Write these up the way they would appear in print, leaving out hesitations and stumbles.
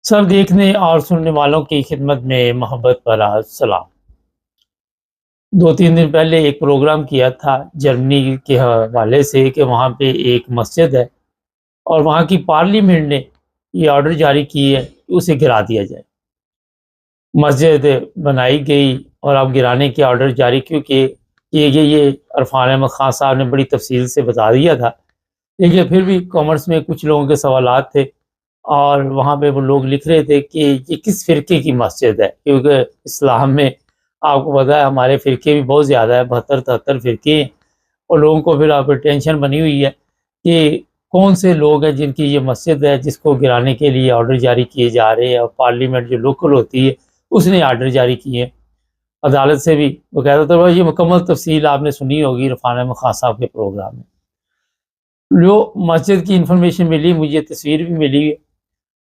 सब देखने और सुनने वालों की खिदमत में मोहब्बत भरा सलाम। 2-3 दिन पहले एक प्रोग्राम किया था जर्मनी के हवाले से कि वहाँ पे एक मस्जिद है और वहाँ की पार्लियामेंट ने ये ऑर्डर जारी की है कि उसे गिरा दिया जाए। मस्जिद बनाई गई और अब गिराने के ऑर्डर जारी क्योंकि ये इरफान अहमद खान साहब ने बड़ी तफसील से बता दिया था। लेकिन फिर भी कॉमर्स में कुछ लोगों के सवालात थे और वहाँ पे वो लोग लिख रहे थे कि ये किस फ़िरके की मस्जिद है, क्योंकि इस्लाम में आपको पता है हमारे फ़िरके भी बहुत ज़्यादा है, 72-73 फ़िरके हैं। और लोगों को फिर आप टेंशन बनी हुई है कि कौन से लोग हैं जिनकी ये मस्जिद है जिसको गिराने के लिए ऑर्डर जारी किए जा रहे हैं, और पार्लियामेंट जो लोकल होती है उसने ऑर्डर जारी किए हैं अदालत से भी बाकायदा। तो ये मुकम्मल तफसील आपने सुनी होगी इरफान अहमद खान साहब के प्रोग्राम में। जो मस्जिद की इंफॉर्मेशन मिली, मुझे तस्वीर भी मिली है,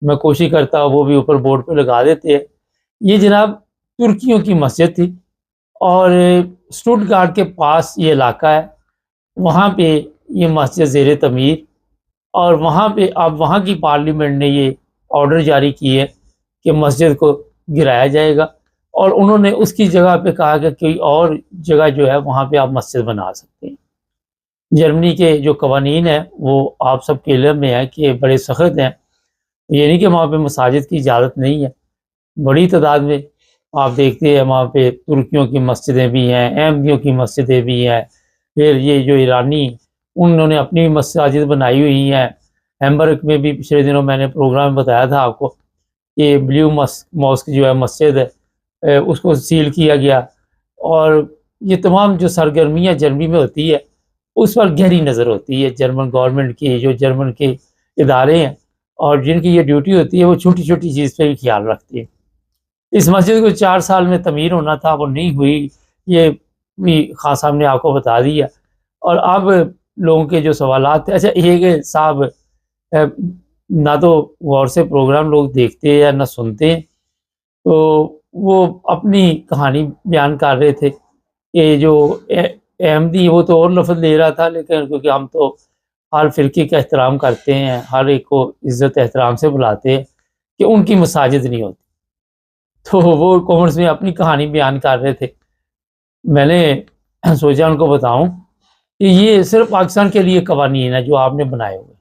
मैं कोशिश करता हूँ वो भी ऊपर बोर्ड पे लगा देते हैं। ये जनाब तुर्कियों की मस्जिद थी और स्टुटगार्ट के पास ये इलाका है, वहाँ पे ये मस्जिद ज़ेर तमीर। और वहाँ पे अब वहाँ की पार्लियामेंट ने ये ऑर्डर जारी किए है कि मस्जिद को गिराया जाएगा और उन्होंने उसकी जगह पे कहा कि कोई और जगह जो है वहाँ पे आप मस्जिद बना सकते हैं। जर्मनी के जो कवानीन है वो आप सबके इल्म में है कि बड़े सख्त हैं। ये नहीं कि वहाँ पे मसाजिद की इजाज़त नहीं है, बड़ी तादाद में आप देखते हैं वहाँ पे तुर्कियों की मस्जिदें भी हैं, अहमदियों की मस्जिदें भी हैं। फिर ये जो ईरानी उन्होंने अपनी मसाजिद बनाई हुई हैं। हैम्बर्ग में भी पिछले दिनों मैंने प्रोग्राम में बताया था आपको कि ब्लू मॉस्क जो है मस्जिद है, उसको सील किया गया। और ये तमाम जो सरगर्मियाँ जर्मनी में होती है उस पर गहरी नज़र होती है जर्मन गवर्नमेंट की, जो जर्मन के इदारे हैं और जिनकी ये ड्यूटी होती है वो छोटी-छोटी चीज़ पे भी ख्याल रखती है। इस मस्जिद को 4 साल में तमीर होना था, वो नहीं हुई, ये भी खान साहब ने आपको बता दिया। और अब लोगों के जो सवालात थे, अच्छा एक साहब ना तो गौर से प्रोग्राम लोग देखते हैं या ना सुनते हैं, तो वो अपनी कहानी बयान कर रहे थे कि जो अहमदी वो तो और लफ्ज़ ले रहा था, लेकिन क्योंकि हम तो हर फ़िरके का एहतराम करते हैं, हर एक को इज़्ज़त एहतराम से बुलाते हैं, कि उनकी मसाजिद नहीं होती। तो वो कॉमेंट्स में अपनी कहानी बयान कर रहे थे। मैंने सोचा उनको बताऊँ कि ये सिर्फ़ पाकिस्तान के लिए कवानीन है जो आपने बनाए हुए हैं।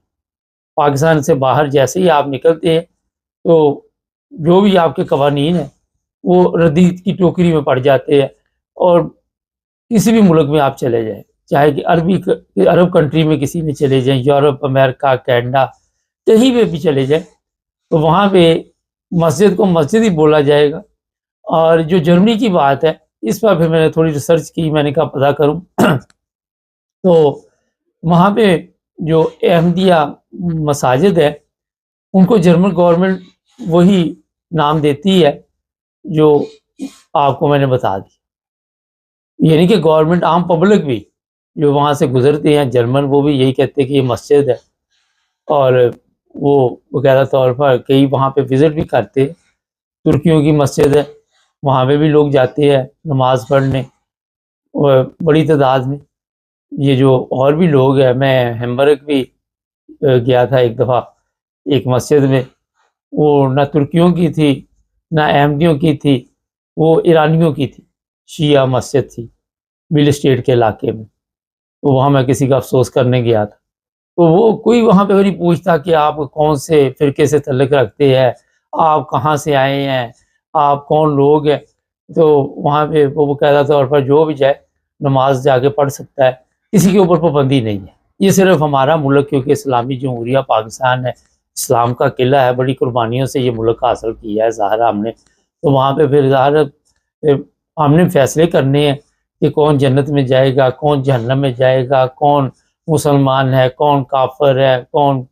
पाकिस्तान से बाहर जैसे ही आप निकलते हैं तो जो भी आपके कवानीन हैं वो रद्दीद की टोकरी में पड़ जाते हैं। और किसी भी मुल्क में आप चले जाएँ, चाहे कि अरब कंट्री में किसी में चले जाएँ, यूरोप, अमेरिका, कनाडा, कहीं पे भी चले जाएँ, तो वहाँ पे मस्जिद को मस्जिद ही बोला जाएगा। और जो जर्मनी की बात है, इस पर फिर मैंने थोड़ी रिसर्च की, मैंने कहा पता करूँ। तो वहाँ पे जो अहमदिया मसाजिद है, उनको जर्मन गवर्नमेंट वही नाम देती है जो आपको मैंने बता दी। यानी कि गवर्नमेंट आम पब्लिक भी जो वहाँ से गुज़रते हैं जर्मन, वो भी यही कहते हैं कि ये मस्जिद है। और वो बाकायदा तौर पर कई वहाँ पे विज़िट भी करते हैं। तुर्कियों की मस्जिद है, वहाँ पे भी लोग जाते हैं नमाज़ पढ़ने और बड़ी तादाद में। ये जो और भी लोग हैं, मैं हैम्बर्ग भी गया था एक दफ़ा एक मस्जिद में, वो ना तुर्कियों की थी, ना अहमदियों की थी, वो ईरानियों की थी, शिया मस्जिद थी, बिल स्टेट के इलाके में। तो वहाँ मैं किसी का अफ़सोस करने गया था। तो वो कोई वहाँ पे नहीं पूछता कि आप कौन से फ़िरके से तल्लुक़ रखते हैं, आप कहाँ से आए हैं, आप कौन लोग हैं। तो वहाँ पे वो बाकायदा तौर पर जो भी जाए नमाज़ जाके पढ़ सकता है, किसी के ऊपर पाबंदी नहीं है। ये सिर्फ़ हमारा मुल्क, क्योंकि इस्लामी जमहूरिया पाकिस्तान है, इस्लाम का किला है, बड़ी कुर्बानियों से ये मुल्क हासिल किया है ज़ाहिर हमने। तो वहाँ पे फिर ज़ाहिर हमने फ़ैसले करने हैं कि कौन जन्नत में जाएगा, कौन जहन्नम में जाएगा, कौन मुसलमान है, कौन काफ़िर है, कौन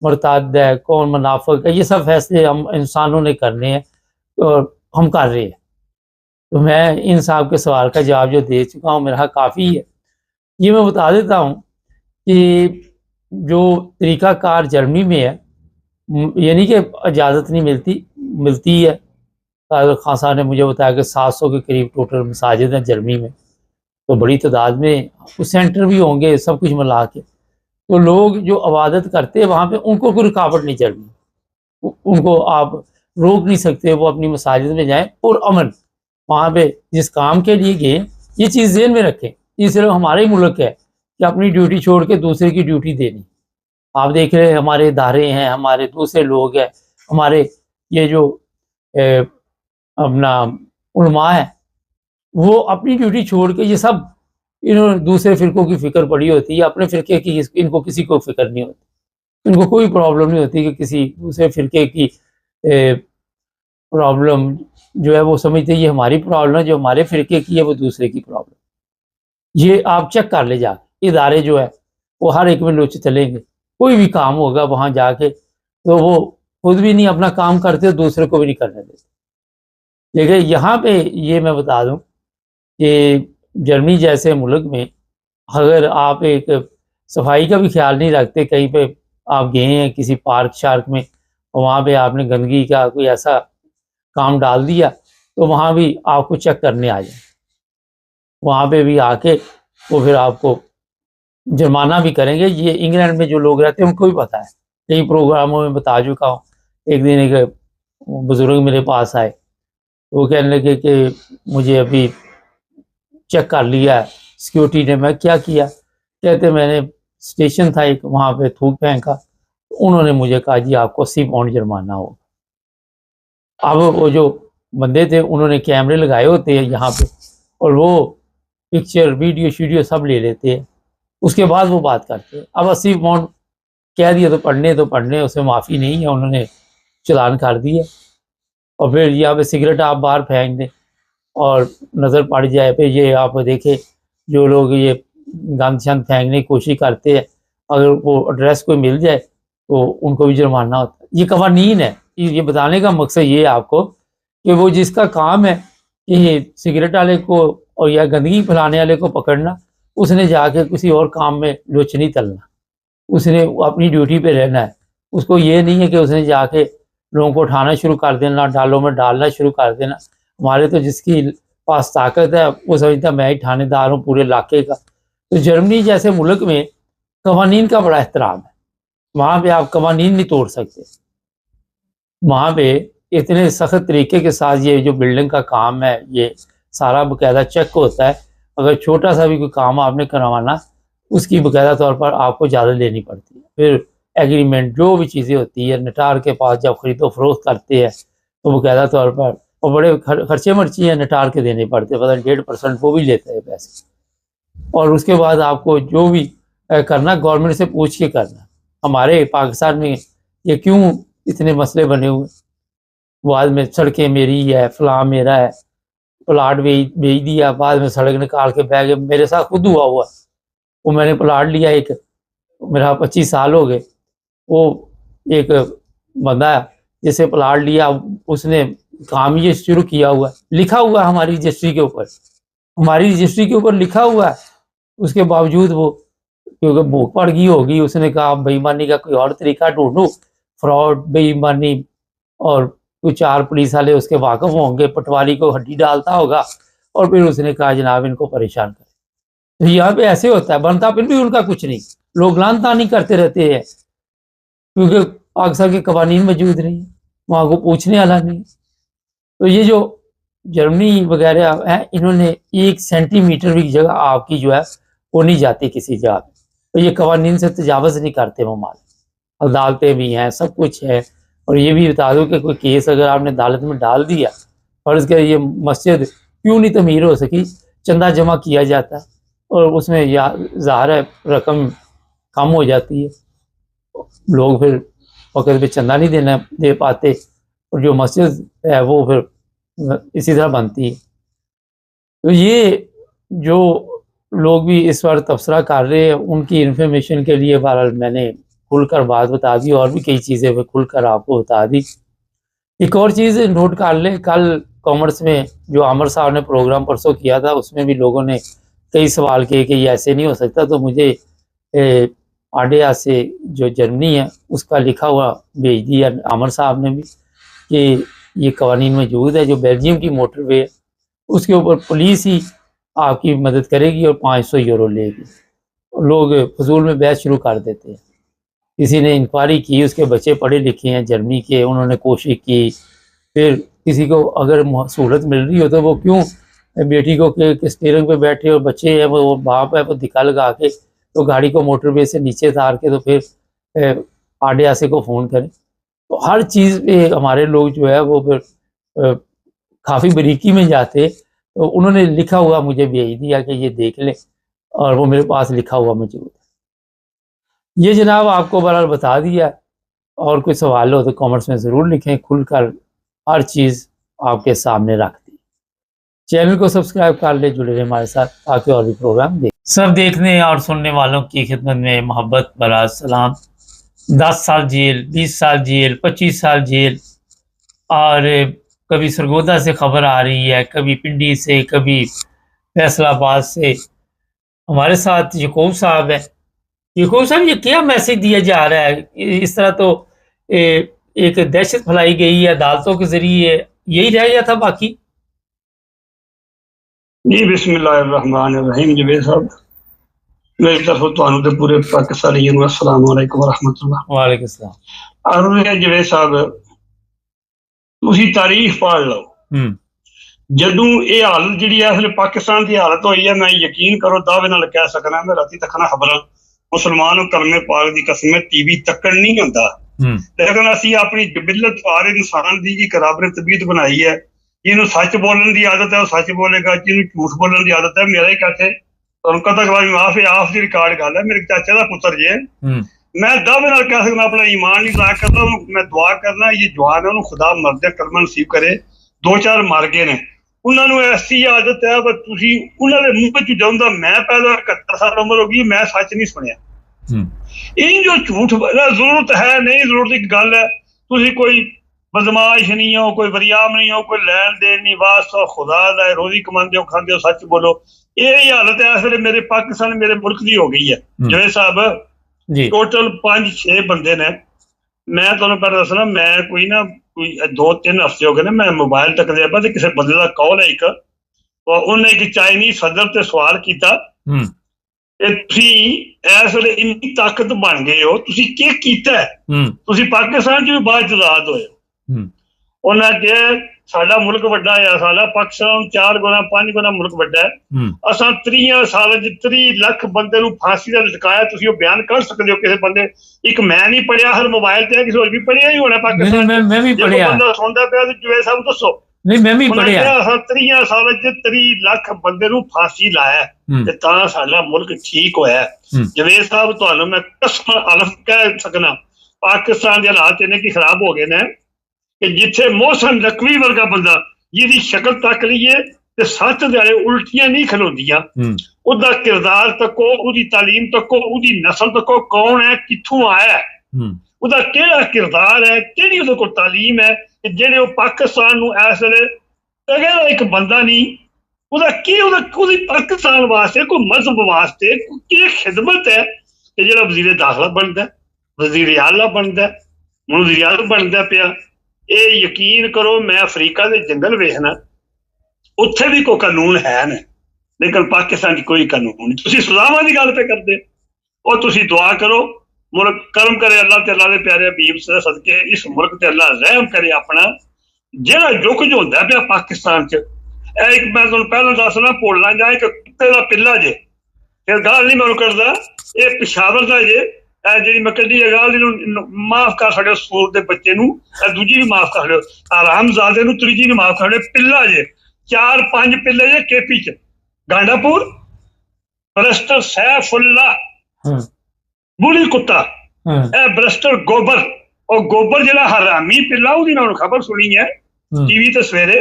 मुर्ताद है, कौन मुनाफ़िक है। ये सब फ़ैसले हम इंसानों ने करने हैं और हम कर रहे हैं। तो मैं इन साहब के सवाल का जवाब जो दे चुका हूँ, मेरा ख़्याल काफ़ी है। ये मैं बता देता हूँ कि जो तरीक़ाकार जर्मनी में है, ये नहीं कि इजाज़त नहीं मिलती, मिलती है। खान साहब ने मुझे बताया कि 700 के करीब टोटल मसाजिद हैं जर्मनी में, तो बड़ी तादाद में कुछ सेंटर भी होंगे सब कुछ मिला के। तो लोग जो इबादत करते हैं वहाँ पे उनको कोई रुकावट नहीं चल रही। उनको आप रोक नहीं सकते, वो अपनी मसाजिद में जाएं और अमन वहाँ पे जिस काम के लिए गए, ये चीज़ ज़हन में रखें। ये सिर्फ हमारा ही मुल्क है कि अपनी ड्यूटी छोड़ के दूसरे की ड्यूटी देनी। आप देख रहे हैं हमारे इदारे हैं, हमारे दूसरे लोग हैं, हमारे ये जो ए, अपना उलमा है, वो अपनी ड्यूटी छोड़ के ये सब इन्होंने दूसरे फ़िरकों की फ़िक्र पड़ी होती है, अपने फ़िरके की इनको किसी को फ़िक्र नहीं होती। इनको कोई प्रॉब्लम नहीं होती कि किसी दूसरे फ़िरके की प्रॉब्लम जो है वो समझते हैं ये हमारी प्रॉब्लम है, जो हमारे फ़िरके की है वो दूसरे की प्रॉब्लम। ये आप चेक कर ले जाके, इदारे जो है वो हर एक में लोच चलेंगे। कोई भी काम होगा वहाँ जाके तो वो खुद भी नहीं अपना काम करते, दूसरे को भी नहीं करने देते। लेकिन यहाँ पे ये मैं बता दूँ कि जर्मनी जैसे मुल्क में अगर आप एक सफाई का भी ख्याल नहीं रखते, कहीं पे आप गए हैं किसी पार्क शार्क में और वहाँ पे आपने गंदगी का कोई ऐसा काम डाल दिया, तो वहाँ भी आपको चेक करने आ जाए। वहाँ पे भी आके वो फिर आपको जुर्माना भी करेंगे। ये इंग्लैंड में जो लोग रहते हैं उनको भी पता है, कई प्रोग्रामों में बता चुका हूँ। एक दिन एक बुज़ुर्ग मेरे पास आए, वो कहने लगे कि मुझे अभी चेक कर लिया है सिक्योरिटी ने। मैं क्या किया? कहते मैंने स्टेशन था एक वहाँ पे थूक फेंका, उन्होंने मुझे कहा जी आपको 80 पाउंड जुर्माना होगा। अब वो जो बंदे थे उन्होंने कैमरे लगाए होते हैं यहाँ पे और वो पिक्चर वीडियो शीडियो सब ले लेते हैं, उसके बाद वो बात करते हैं। अब 80 पाउंड कह दिया तो पढ़ने उसमें माफ़ी नहीं है, उन्होंने चालान कर दिया। और फिर यहाँ पे सिगरेट आप बाहर फेंक दें और नज़र पड़ जाए, फिर ये आप देखें जो लोग ये गंद शंद फेंकने की कोशिश करते हैं, अगर वो एड्रेस कोई मिल जाए तो उनको भी जुर्माना होता है। ये कवानीन है। ये बताने का मकसद ये है आपको कि वो जिसका काम है कि सिगरेट वाले को और या गंदगी फैलाने वाले को पकड़ना, उसने जाके किसी और काम में लोच नहीं तलना, उसने अपनी ड्यूटी पे रहना है। उसको ये नहीं है कि उसने जाके लोगों को उठाना शुरू कर देना, डालों में डालना शुरू कर देना। हमारे तो जिसकी पास ताकत है वो समझता मैं ही थानेदार हूँ पूरे इलाके का। तो जर्मनी जैसे मुल्क में कवानीन का बड़ा एहतराम है, वहाँ पे आप कवानीन नहीं तोड़ सकते। वहाँ पे इतने सख्त तरीके के साथ ये जो बिल्डिंग का काम है ये सारा बाकायदा चेक होता है। अगर छोटा सा भी कोई काम आपने करवाना, उसकी बाकायदा तौर पर आपको इजाज़त लेनी पड़ती है। फिर एग्रीमेंट जो भी चीज़ें होती है, नटार के पास जब खरीदो फरोख्त करते हैं तो बाकायदा तौर पर और बड़े खर्चे मर्ची हैं नटार के देने पड़ते हैं, पता नहीं 1.5% वो भी लेते हैं पैसे। और उसके बाद आपको जो भी करना गवर्नमेंट से पूछ के करना। हमारे पाकिस्तान में ये क्यों इतने मसले बने हुए, बाद में सड़कें मेरी है, फलां मेरा है, प्लाट बेच दिया, बाद में सड़क निकाल के बह गए। मेरे साथ खुद हुआ वो मैंने प्लाट लिया एक, मेरा 25 साल हो गए। वो एक बंदा जिसे प्लाट लिया उसने काम ये शुरू किया हुआ, लिखा हुआ हमारी रजिस्ट्री के ऊपर, हमारी रजिस्ट्री के ऊपर लिखा हुआ है। उसके बावजूद वो क्योंकि भूख पड़ गई होगी, उसने कहा बेईमानी का कोई और तरीका ढूंढूं, फ्रॉड बेईमानी, और कोई 4 पुलिस वाले उसके वाकिफ होंगे, पटवारी को हड्डी डालता होगा और फिर उसने कहा जनाब इनको परेशान करें। तो यहाँ पे ऐसे होता है, बनता फिर भी उनका कुछ नहीं, लोग लानतानी करते रहते हैं क्योंकि पाकिस्तान के कवानीन मौजूद नहीं है, वहाँ को पूछने वाला नहीं है। तो ये जो जर्मनी वगैरह है, इन्होंने 1 सेंटीमीटर भी जगह आपकी जो है वो नहीं जाती किसी जगह पे, तो ये कवानीन से तजावज़ नहीं करते ममालिक। अदालतें भी हैं, सब कुछ है। और ये भी बता दूं कि कोई केस अगर आपने अदालत में डाल दिया, फर्ज कर ये मस्जिद क्यों नहीं तमीर हो सकी, चंदा जमा किया जाता है और उसमें या ज़ाहिर है रकम कम हो जाती है, लोग फिर वक़्त पे चंदा नहीं दे पाते और जो मस्जिद है वो फिर इसी तरह बनती है। तो ये जो लोग भी इस बार तबसरा कर रहे हैं उनकी इन्फॉर्मेशन के लिए बहरहाल मैंने खुलकर बात बता दी और भी कई चीज़ें मैं खुलकर आपको बता दी। एक और चीज़ नोट कर लें, कल कॉमर्स में जो आमिर साहब ने प्रोग्राम परसों किया था उसमें भी लोगों ने कई सवाल किए कि ये ऐसे नहीं हो सकता, तो मुझे आडिया से जो जर्मनी है उसका लिखा हुआ भेज दिया आमिर साहब ने भी कि ये कवानीन मौजूद है। जो बेल्जियम की मोटरवे है उसके ऊपर पुलिस ही आपकी मदद करेगी और 500 यूरो लेगी। लोग फजूल में बहस शुरू कर देते हैं किसी ने इंक्वायरी की, उसके बच्चे पढ़े लिखे हैं जर्मनी के, उन्होंने कोशिश की, फिर किसी को अगर सहूलत मिल रही हो तो वो क्यों बेटी को के स्टीयरिंग पे बैठे और बच्चे हैं वो बाप है वो दिखा लगा के तो गाड़ी को मोटरवे से नीचे उतार के तो फिर RDRC को फ़ोन करें। तो हर चीज़ पे हमारे लोग जो है वो फिर काफ़ी बारीकी में जाते। तो उन्होंने लिखा हुआ मुझे भेज दिया कि ये देख लें, और वो मेरे पास लिखा हुआ मौजूद है। ये जनाब आपको बहरहाल बता दिया, और कोई सवाल हो तो कमेंट्स में ज़रूर लिखें, खुलकर हर चीज़ आपके सामने रख दी। चैनल को सब्सक्राइब कर ले, जुड़े रहे हमारे साथ ताकि और भी प्रोग्राम देख। सब देखने और सुनने वालों की खिदमत में मोहब्बत भरा सलाम। 10 साल जेल, 20 साल जेल, 25 साल जेल, और कभी सरगोदा से खबर आ रही है, कभी पिंडी से, कभी फैसलाबाद से। हमारे साथ यकूब साहब है। यकूब साहब, ये क्या मैसेज दिया जा रहा है? इस तरह तो एक दहशत फैलाई गई है अदालतों के जरिए, यही रह गया था बाकी? जी बिस्मिल्लाहिर्रहमानिर्रहीम। जवेद साहब, मेरी तरफ तो पूरे पाकिस्तानी अस्सलाम वालेकुम रहमतुल्लाह। वालेकुम सलाम। और जवेद साहब, तुसी तारीख पढ़ लो, जदों ये हालत जी है पाकिस्तान की हालत हुई है, मैं यकीन करो दावे नाल कह सकना, मैं राती तक खबर मुसलमान कलमे पाक की कसम TV तकन नहीं होता, लेकिन असी अपनी जबिलत सारे इंसान की जी रब ने तबीयत बनाई है। जिन्हों सच बोलने की आदत है वो सच बोलेगा, जिन्होंने झूठ बोलने की आदत है, मेरा ही कहते तक माफ है, आप की रिकॉर्ड गल है, मेरे चाचे का पुत्र जे, मैं दावे नाल कह सकना, अपना ईमान नहीं ला करता, मैं दुआ करना ये जवान है खुदा मरदे कलमा नसीब करे। 2-4 मर गए ने, उन्होंने ऐसी आदत है पर तुसी उन्होंने मुंह च जाऊंगा, मैं पैदा 71 साल उम्र हो गई, मैं सच नहीं सुनिया। इन जो झूठ जरूरत है नहीं, जरूरत की गल है, तुसी कोई बदमाश नहीं हो, कोई वरियाम नहीं हो, कोई लैन देन नहीं, वास्ता खुदा दा रोजी कमाते हो, खाते हो, सच बोलो। यही हालत है इस वे मेरे पाकिस्तान मेरे मुल्क की हो गई है। जवेद साहब, टोटल 5-6 बंदे ने, मैं तुहानू पहले दसना, मैं कोई 2-3 हफ्ते हो गए ने, मैं मोबाइल तक लिया तो किसी बंदे का कॉल है एक, उन्हें एक चाइनीज सदर ते सवाल किया, इस वे इन्नी ताकत बन गए हो, तुसी क्या कीता है, तुसी पाकिस्तान च भी बाद आजाद होए। उन्हें कहा साडा मुल्क वड्डा है, साडा पाकिस्तान 4 गुना 5 गुना मुल्क वड्डा है, असां 30 साल 30 लाख बंदे नूं फांसी दा लटकाया। तुसी वो बयान कर सकते हो किसी बंदे, एक मैं नहीं पढ़िया, हर मोबाइल ते किसी होर भी पढ़िया ही होना पाकिस्तान, मैं भी पढ़िया, बंदा सुनदा पिया ते जवेद साहब दसो। नहीं, मैं भी पढ़िया। असां 30 साल 30 लाख बंदे नूं फांसी लाया ते तां साडा मुल्क ठीक होया। जवेद साहब, तुहानू मैं कसम अलफ कह सकना, पाकिस्तान दे हालात इन्ने की खराब हो गए ने कि जिथे मोहसन नकवी वर्गा बंदा जिहदी शक्ल तक लीए ते 7 दिहाड़े उल्टियां नहीं खलोंदियां, उहदा किरदार तको, उहदी तालीम तको, उहदी नस्ल तको, कौन है, कित्थों आया है, उहदा केड़ा किरदार है, केड़ी उहदे कोल तालीम है कि जेहड़े वो पाकिस्तान नूं इस वेले तगड़ा एक बंदा नहीं, उहदा की उहदी पाकिस्तान वास्ते कोई मजहब वास्ते की खिदमत है कि जेहड़ा वजीर दाखिला बनता, वजीर आला बनता, हुण वजीर आला बनता पिया। ये यकीन करो, मैं अफ्रीका के जंगल वेखना, उत्थे भी कोई कानून है न, लेकिन पाकिस्तान की कोई कानून नहीं। तुसी सजावां दी गल पे करदे और तुसी दुआ करो, मुल्क करम करे अल्लाह ते अल्लाह दे प्यारे हबीब सदके इस मुल्क ते अल्लाह रहम करे अपना। जेड़ा जो कुछ होंदा पिया पाकिस्तान च, एक मैं तुहानू पहला दसना, भुलना जाए कि कुत्ते दा पिल्ला जे, फिर गल नहीं मैं करदा, ये पेशावर दा जे, जी मैं कदी गल माफ कर सकते, स्कूल के बच्चे दूजी भी माफ कर लो, आरामजादे त्रीजी भी माफ कर लो, पिल्ला जे 4-5 पिल्ले जे केपी च, गांडापुर, बरस्टर सैफुल्लाह बुली कुत्ता, बरस्टर गोबर, और गोबर जरा हरामी पिल्ला, उसकी ना खबर सुनी है TV ते सवेरे,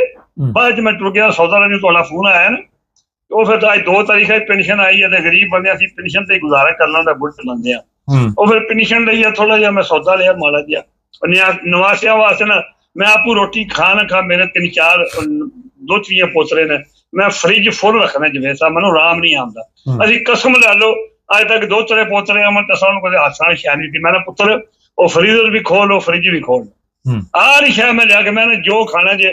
बाद मैं टुर गया सौदा लेने, थोड़ा फोन आया ना, तो फिर अज 2 तारीख पेनशन आई है, गरीब बंदे असीं पेनशन से गुजारा करना होंदा, बुढ़ चलाते हैं, फिर पेनशन लई थोड़ा जहा मैं सौदा लिया माड़ा जहा नवासिया वास्ते ना, मैं आपू रोटी खा, मेरे 3-4 2-3 पोतरे ने, मैं फ्रिज फुल रखना जवेद साहब, मैं आराम नहीं आता। अभी कसम लै लो, अज तक 2-3 पोतरे मैं दसा कोई हादसा शानी थी, मैंने पुत्र वो फ्रीजर भी खोल, वो फ्रिज भी खोल, आरी शह मैं लिया के मैंने जो खाना जे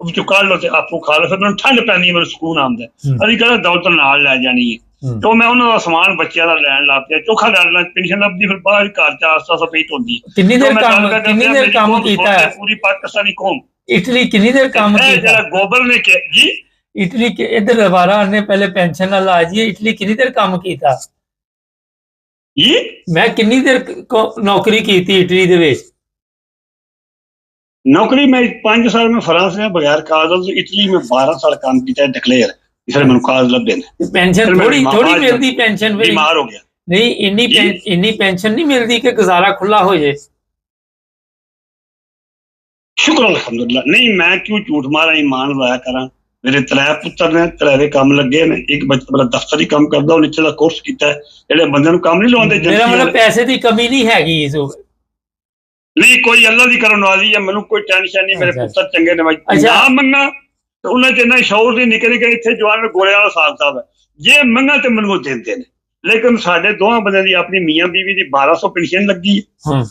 कढ़ लो आपू खा लो, फिर मैं ठंड पैंदी, मेरे सुकून आंदा, अभी कहना दौलत नाल लै जानी है। तो मैं उन्होंने समान बच्चों का लैन लग पिया, चोखा लैन पेंशन लभदी, फिर बाद घर च आस्ता आस्ता पेट होंदी। कितनी देर काम कीता है पूरी पाकिस्तानी कौम इटली, कितनी देर काम कीता गोबर ने जी इटली के इधर दोबारा ने पहले पेंशन ना ला जी, इटली कितनी देर काम कीता जी, मैं कितनी देर नौकरी की थी इटली दे विच? नौकरी में 5 साल में फ्रांस में बगैर कागज, इटली में 12 साल काम किया डिक्लेयर, इसलिए मैंने कागज लभदे ने। पेंशन थोड़ी मिलती, पेंशन बीमार हो गया नहीं, इन्नी पेंशन नहीं मिलती कि गुजारा खुला हो जाए। शुक्र अल्हम्दुलिल्लाह। नहीं मैं क्यों झूठ मारा, ईमान लाया करा। मेरे 3 पुत्र ने, 3 काम लगे ने, एक बच्चा बड़ा दफ्तरी काम करदा, ਉਹ नीचे ਦਾ कोर्स ਕੀਤਾ है, ਜਿਹੜੇ ਬੰਦੇ ਨੂੰ ਕੰਮ नहीं ਲਾਉਂਦੇ। मेरा मतलब पैसे ਦੀ कमी नहीं हैगी इस नहीं, कोई अल्लाह दी करन वाली है, ਮੈਨੂੰ कोई टेंशन नहीं। मेरे पुत्र चंगे ने, ना ਮੰਗਾ ਤੇ ਉਹਨਾਂ ਚ ਇੰਨਾ ਸ਼ੌਰ ਦੀ ਨਿਕਲ ਕੇ ਇੱਥੇ ਜਵਾਨ ਗੋਲਿਆਂ ਵਾਲਾ ਸਾਥ ਸਾਹਿਬ ਹੈ, ਜੇ ਮੰਗਾ ਤੇ ਮੈਨੂੰ ਦਿੰਦੇ ਨੇ। ਲੇਕਿਨ ਸਾਡੇ ਦੋਹਾਂ ਬੰਦਿਆਂ ਦੀ ਆਪਣੀ ਮੀਆਂ ਬੀਵੀ ਦੀ 1200 ਪੈਨਸ਼ਨ ਲੱਗੀ ਹੈ,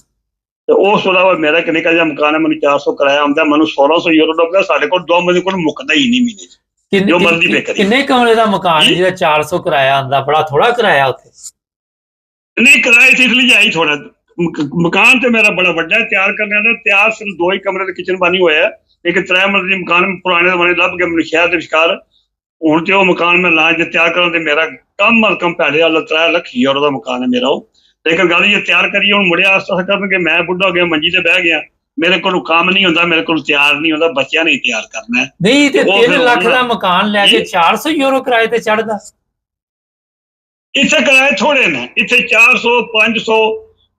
ਤੇ ਉਸ ਤੋਂ ਇਲਾਵਾ ਮੇਰਾ ਇੱਕ ਨਿੱਕਾ ਜਿਹਾ ਮਕਾਨ ਹੈ, ਮੈਨੂੰ 400 ਕਿਰਾਇਆ ਆਉਂਦਾ, ਮੈਨੂੰ 1600 ਯੂਰੋ ਲੱਭਦਾ। ਸਾਡੇ ਕੋਲ ਦੋ ਬੰਦੇ ਕੋਲ ਮੁੱਕਦਾ ਹੀ ਨਹੀਂ ਮਹੀਨੇ ਚ, ਜੋ ਮਰਜ਼ੀ ਪੇ ਕਰੀ। ਕਿੰਨੇ ਕਮਰੇ ਦਾ ਮਕਾਨ ਜਿਹਦਾ 400 ਕਿਰਾਇਆ ਆਉਂਦਾ? ਬੜਾ ਥੋੜਾ ਕਿਰਾਇਆ ਉੱਥੇ? ਨਹੀਂ, ਕਿਰਾਏ ਤੇ ਇਸ ਲਈ ਆਈ ਥੋੜਾ। ਮਕਾਨ ਤੇ ਮੇਰਾ ਬੜਾ ਵੱਡਾ ਹੈ, ਤਿਆਰ ਕਰਨੇ ਦਾ ਤਿਆਰ, ਸਿਰਫ 2 ਹੀ ਕਮਰੇ ਦੇ ਕਿਚਨ ਬਣੀ ਹੋਇਆ। एक 3 मंजिली मकान पुराने जमाने लभ के मैंने शहर के विचकार, हूँ तो मकान मैं लाज तैयार करा तो मेरा कम अल कम पैसे 3 लाख यूरो का मकान है मेरा। लेकिन गल ये तैयार करिए हूँ मुड़िया आस्ता करके, मैं बुढ़ा हो गया, मंजी से बह गया, मेरे को काम नहीं होता, मेरे को तैयार नहीं होता, बच्चा नहीं तैयार करना है। नहीं ते 3 लाख का मकान लैके 400 यूरो किराए ते चढ़दा। इत्थे किराए थोड़े ने, इत्थे 400 500,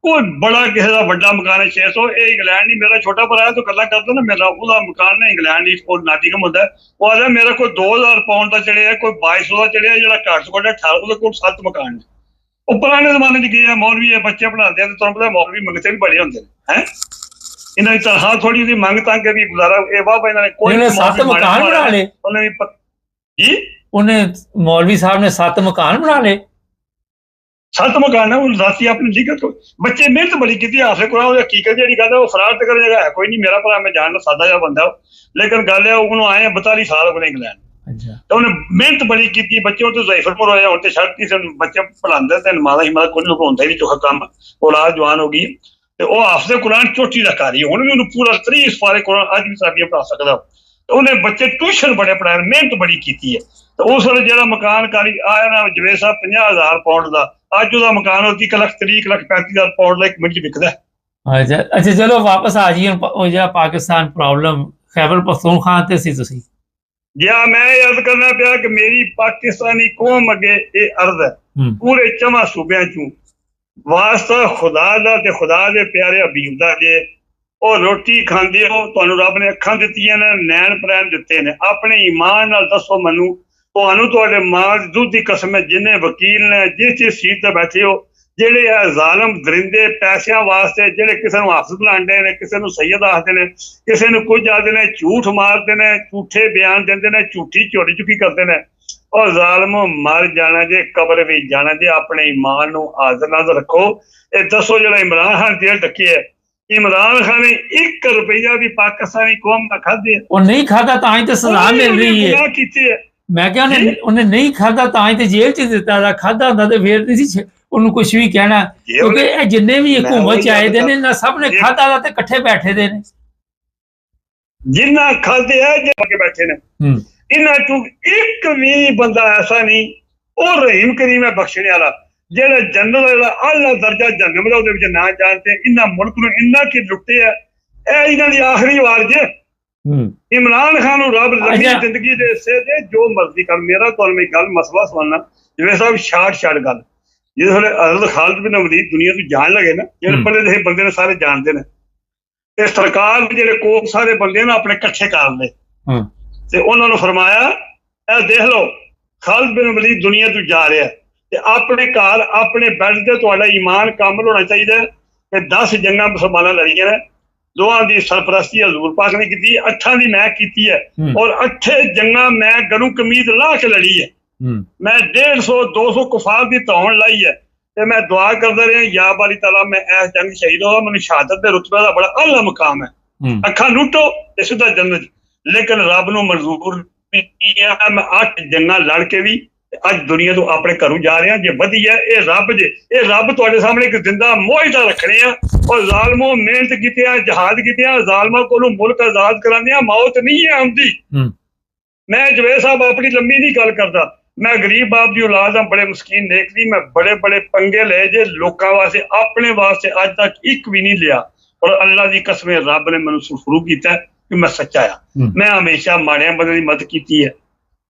कोई बड़ा किसी का बड़ा मकान है 600। ये इंग्लैंड नहीं, मेरा छोटा भरा है तो गल्ला करता ना, मेरा उसका मकान है इंग्लैंड और नाटिकम होता है, वो आता मेरा कोई 2000 पाउंड का चढ़िया, कोई 2200 का चढ़िया, जो घट से घट 1800 कोल 7 मकान है। वो पुराने जमाने की है, मौलवी है, बच्चे पढ़ाते हैं, तो पता मौलवी मंगते भी बड़े होंगे हैं। इन्होंने तनख्वाह थोड़ी सी मंग तंग के भी गुजारा इन्होंने कोई 7 मकान बना ले जी, उन्हें मौलवी साहब ने 7 मकान बना ले। 7 मकान है, जाती अपनी लिखत बच्चे मेहनत बड़ी की हासिल करा। हकीकत जी गल है, वो फरार तो करेगा है कोई नहीं, मेरा भरा मैं जानना सादा जहा बंदा, लेकिन गल है उन्होंने आए 42 साल अपने इंग्लैंड, तो उन्हें मेहनत बड़ी की। बच्चे तो जयफरपुर होया, हूँ तो शर्त से बच्चे पढ़ाते थे, माला ही माला कोई लुकाउंदा ही नहीं, चोखा काम, औलाद जवान हो गई, तो वह हाफिज़े कुरान चोटी का कारी, हूँ भी उन्हें पूरा 30 पारे कुरान अज भी साबियां पढ़ा सकता। तो उन्हें बच्चे ट्यूशन बड़े पढ़ाए, मेहनत बड़ी की है। तो उस वे जो मकान कारी आया ना जवेद साहब 50,000 पाउंड का, अज उसका मकान 1,30,35,000 पाउंड का 1 मिनट बिकता है। अच्छा चलो वापस आ जाइए पाकिस्तान प्रॉब्लम खैबर पख्तूनख्वा ते सी तुसी। जी हाँ, मैं अर्ज करना पाया कि मेरी पाकिस्तानी कौम अगे ये अर्ज है, पूरे 4 सूबे चू वास्ता खुदा दा ते खुदा दे प्यारे हबीब दा जे और रोटी खांदे हो, तुहानू रब ने अखां दित्तियां ने, नैन प्रैन दित्ते ने, अपने ईमान नाल दसो मैनू, तुहानू तुहाडे मां दुध की कसम है, जिन्ने वकील ने जिस सीट ते बैठे हो, जेडे जालम दरिंदे पैसों वास्ते जेडे किसी नूं हाफिज़ बुलांदे ने, किसी नूं सैयद आखदे ने, किसी नूं कुछ आखदे ने, झूठ मारदे ने, झूठे बयान देंदे ने, झूठी चोरी चुकी करदे ने, और जालमो मर जाना जे, कब्र भी जाना जे, अपने ईमान नूं हाज़िर नाज़र रखो। ये दसो जेड़ा इमरान खान जेल टकी है, इमरान खान ने 1 रुपया भी पाकिस्तानी कौम का खाधे? वो नहीं खाता तां ही ते सज़ा मिल रही है। मैं क्या उन्हें नहीं खाता तां ही ते जेल च दिता था, खाधा होंदा ते फिर नहीं सी उन्हें कुछ भी कहना, क्योंकि जिन्ने भी हुकूमत च आए दे ने सब ने खाधा दा ते इकट्ठे बैठे दे ने, जिन्ना खाते है जे बैठे ने, इन्हां चों एक भी बंदा ऐसा नहीं, और रहीम करीम है बख्शने वाला, जेड़ा जन्नत दा आला दर्जा जहन्नम दा उहदे विच ना जानते, इन्हां मुल्क नूं इन्ना की लुट्टे है। ए इन्हां दी आखिरी वार जे इमरान खान रब लंबी जिंदगी दे हिस्से दे, जो मर्जी कर। मेरा तो मैं गल मसला सुनना जिवें साहब शार्ट गल, जिस वेले हज़रत खालिद बिन वलीद दुनिया तो जान लगे ना, जेडे पढ़े लिखे बंदे ने सारे जानते हैं, ते सरकार दे जेडे कोप सारे बंदे ने अपने कट्ठे कर ले, ते उन्हां नूं फरमाया ए देख लो खालिद बिन वलीद दुनिया तो जा रहा है, ते अपने घर अपने बैठ ते तुहाडा ईमान कामल होना चाहिए। ते 10 जंगां मुसलमानां लड़ियां ने, 2 दी सरपरस्ती हजूर पाक ने की, 8 दी मैं की है, और 8 जंगा मैं गरू कमीज ला के लड़ी है। मैं 150-200 कुफार की तौण लाई है, ते मैं दुआ करता रहा, या बारी तआला मैं इस जंग शहीद होगा, मैंने शहादत के रुतबे का बड़ा आला मकाम है, अखा लुटो ते सीधा जन्नत। लेकिन रब नूं मंजूर नहीं है, मैं 8 जंगा लड़ के भी ਅੱਜ ਦੁਨੀਆ ਤੋਂ ਆਪਣੇ ਘਰੋਂ ਜਾ ਰਹੇ ਆ। ਜੇ ਵਧੀਆ ਇਹ ਰੱਬ ਜੇ, ਇਹ ਰੱਬ ਤੁਹਾਡੇ ਸਾਹਮਣੇ ਇੱਕ ਜ਼ਿੰਦਾ ਮੋਹਿਦਾ ਰੱਖਣੇ ਆ। ਔਰ ਜ਼ਾਲਮੋ ਮਿਹਨਤ ਕੀਤਿਆ, ਜਹਾਦ ਕੀਤਿਆ, ਜ਼ਾਲਮਾਂ ਕੋਲੋਂ ਮੁਲਕ ਆਜ਼ਾਦ ਕਰਾਉਂਦੇ, ਮੌਤ ਨਹੀਂ ਹੈ ਆਉਂਦੀ। ਮੈਂ ਜਵੇਦ ਸਾਹਿਬ ਆਪਣੀ ਲੰਮੀ ਨਹੀਂ ਗੱਲ ਕਰਦਾ, ਮੈਂ ਗਰੀਬ ਬਾਪ ਦੀ ਔਲਾਦ ਹਾਂ, ਬੜੇ ਮਸਕੀਨ ਨੇਕ ਦੀ। ਮੈਂ ਬੜੇ ਬੜੇ ਪੰਗੇ ਲਏ ਜੇ ਲੋਕਾਂ ਵਾਸਤੇ, ਆਪਣੇ ਵਾਸਤੇ ਅੱਜ ਤੱਕ ਇੱਕ ਵੀ ਨਹੀਂ ਲਿਆ। ਔਰ ਅੱਲਾ ਦੀ ਕਸਮ ਰੱਬ ਨੇ ਮੈਨੂੰ ਸੁਰਖਰੂ ਕੀਤਾ ਕਿ ਮੈਂ ਸੱਚਾ ਆ। ਮੈਂ ਹਮੇਸ਼ਾ ਮਾੜਿਆਂ ਬੰਦੇ ਦੀ ਮਦਦ ਕੀਤੀ ਹੈ।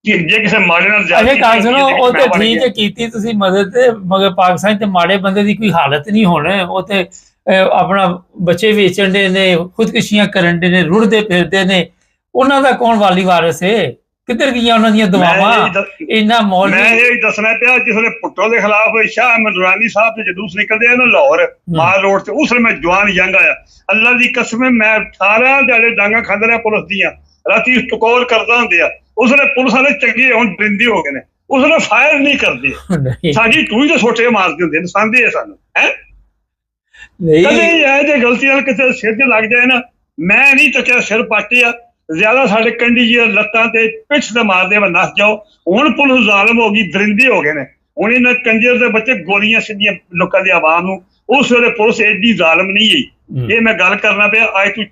ਕਿ ਜੇ ਕਿਸੇ ਮਾੜੇ ਨਾਲ ਗੱਲ ਸੁਣੋ, ਉਹ ਤੇ ਠੀਕ ਹੈ ਕੀਤੀ ਤੁਸੀਂ ਮਦਦ, ਤੇ ਮਗਰ ਪਾਕਿਸਤਾਨ ਤੇ ਮਾੜੇ ਬੰਦੇ ਦੀ ਕੋਈ ਹਾਲਤ ਨਹੀਂ ਹੋਣਾ। ਉਹ ਤੇ ਆਪਣਾ ਬੱਚੇ ਵੇਚਣ ਦੇ ਨੇ, ਖੁਦਕੁਸ਼ੀਆਂ ਕਰਨ ਦੇ ਨੇ, ਰੁੜਦੇ ਫਿਰਦੇ ਨੇ, ਉਹਨਾਂ ਦਾ ਕੌਣ ਵਾਲੀ ਵਾਰਿਸ ਹੈ? ਕਿੱਧਰ ਗਈਆਂ ਉਹਨਾਂ ਦੀਆਂ ਦੁਆਵਾਂ? ਇੰਨਾ ਮੌਲ ਮੈਂ ਇਹ ਦੱਸਣਾ ਪਿਆ, ਜਿਸ ਵੇਲੇ ਭੁੱਟੋ ਦੇ ਖਿਲਾਫ ਸ਼ਾਹ ਅਹਿਮਦ ਦੁਰਾਨੀ ਸਾਹਿਬ ਦੇ ਜਲੂਸ ਨਿਕਲਦੇ ਆ ਨਾ ਲਾਹੌਰ ਮਾਲ ਰੋਡ ਤੇ, ਉਸ ਵੇਲੇ ਮੈਂ ਜਵਾਨ ਜੰਗ ਆਇਆ। ਅੱਲਾ ਦੀ ਕਸਮ ਮੈਂ 18 ਦਿਹਾੜੇ ਡਾਂਗਾ ਖਾਂਦਾ ਰਿਹਾ ਪੁਲਿਸ ਦੀਆਂ, ਰਾਤੀ ਟਕੋਰ ਕਰਦਾ ਹੁੰਦੇ ਆ। ਉਸ ਵੇਲੇ ਪੁਲਿਸ ਵਾਲੇ ਚੰਗੇ ਹੁਣ ਡਰਿੰਦੇ ਹੋ ਗਏ ਨੇ, ਉਸ ਵੇਲੇ ਫਾਇਰ ਨਹੀਂ ਕਰਦੇ, ਸਾਡੀ ਟੂਈ ਦੇ ਛੋਟੇ ਮਾਰਦੇ ਹੁੰਦੇ ਨੇ, ਸੰਦੇ ਆ ਸਾਨੂੰ ਹੈ। ਕਦੇ ਇਹ ਜੇ ਗਲਤੀ ਨਾਲ ਕਿਸੇ ਸਿਰ 'ਚ ਲੱਗ ਜਾਏ ਨਾ, ਮੈਂ ਨਹੀਂ ਤੱਕਿਆ ਸਿਰ ਪਾਟਿਆ ਜ਼ਿਆਦਾ, ਸਾਡੇ ਕੰਡੀ ਜੀ ਲੱਤਾਂ ਤੇ ਪਿੱਛ ਤੇ ਮਾਰਦੇ ਵਾ ਨੱਸ ਜਾਓ। ਹੁਣ ਪੁਲਿਸ ਜ਼ਾਲਮ ਹੋ ਗਈ, ਦਰਿੰਦੇ ਹੋ ਗਏ ਨੇ। ਹੁਣ ਇਹਨਾਂ ਕੰਜਰ ਦੇ ਬੱਚੇ ਗੋਲੀਆਂ ਸਿੱਧੀਆਂ ਲੋਕਾਂ ਦੀ ਆਵਾਮ ਨੂੰ। ਉਸ ਵੇਲੇ ਪੁਲਿਸ ਐਡੀ ਜ਼ਾਲਮ ਨਹੀਂ ਹੈ। ਇਹ ਮੈਂ ਗੱਲ ਕਰਨਾ ਪਿਆ ਅੱਜ ਤੂੰ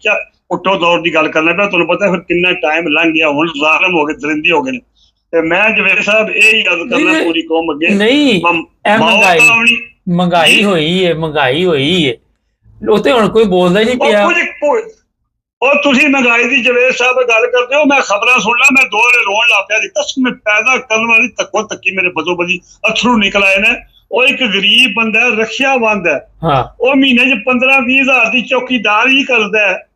ਪੁੱਟੋ ਦੌਰ ਦੀ ਗੱਲ ਕਰਨਾ ਪਿਆ। ਤੁਹਾਨੂੰ ਪਤਾ ਫਿਰ ਕਿੰਨਾ ਟਾਈਮ ਲੰਘ ਗਿਆ, ਹੁਣ ਜ਼ਾਲਮ ਹੋ ਗਏ, ਦਰਿੰਦੇ ਹੋ ਗਏ ਨੇ। ਤੇ ਮੈਂ ਜਵੇਦ ਸਾਹਿਬ ਇਹ ਯਾਦ ਕਰਨਾ ਪੂਰੀ ਕੌਮ ਅੱਗੇ, ਨਹੀਂ ਮਹਿੰਗਾਈ ਹੋਈ ਹੈ, ਮਹਿੰਗਾਈ ਹੋਈ ਹੈ, ਉਹ ਤੇ ਹੁਣ ਕੋਈ ਬੋਲਦਾ ਹੀ ਨਹੀਂ ਪਿਆ। ਉਹ ਤੁਸੀਂ ਮਹਿੰਗਾਈ ਦੀ ਜਵੇਦ ਸਾਹਿਬ ਗੱਲ ਕਰਦੇ ਹੋ, ਮੈਂ ਖਬਰਾਂ ਸੁਣ ਲਾ, ਮੈਂ ਦੋ ਵਾਰੇ ਰੋਣ ਲੱਗ ਪਿਆ। ਕਸਮ ਪੈਦਾ ਕਰਨ ਵਾਲੀ ਤੱਕੋ ਤੱਕੀ ਮੇਰੇ ਬਦੋ ਬਦੀ ਅਥਰੂ ਨਿਕਲ ਆਏ ਨੇ। ਉਹ ਇੱਕ ਗਰੀਬ ਬੰਦਾ ਰਖਿਆਬੰਦ ਹੈ, ਉਹ ਮਹੀਨੇ 'ਚ 15-20 ਹਜ਼ਾਰ ਦੀ ਚੌਕੀਦਾਰ ਹੀ ਕਰਦਾ ਹੈ,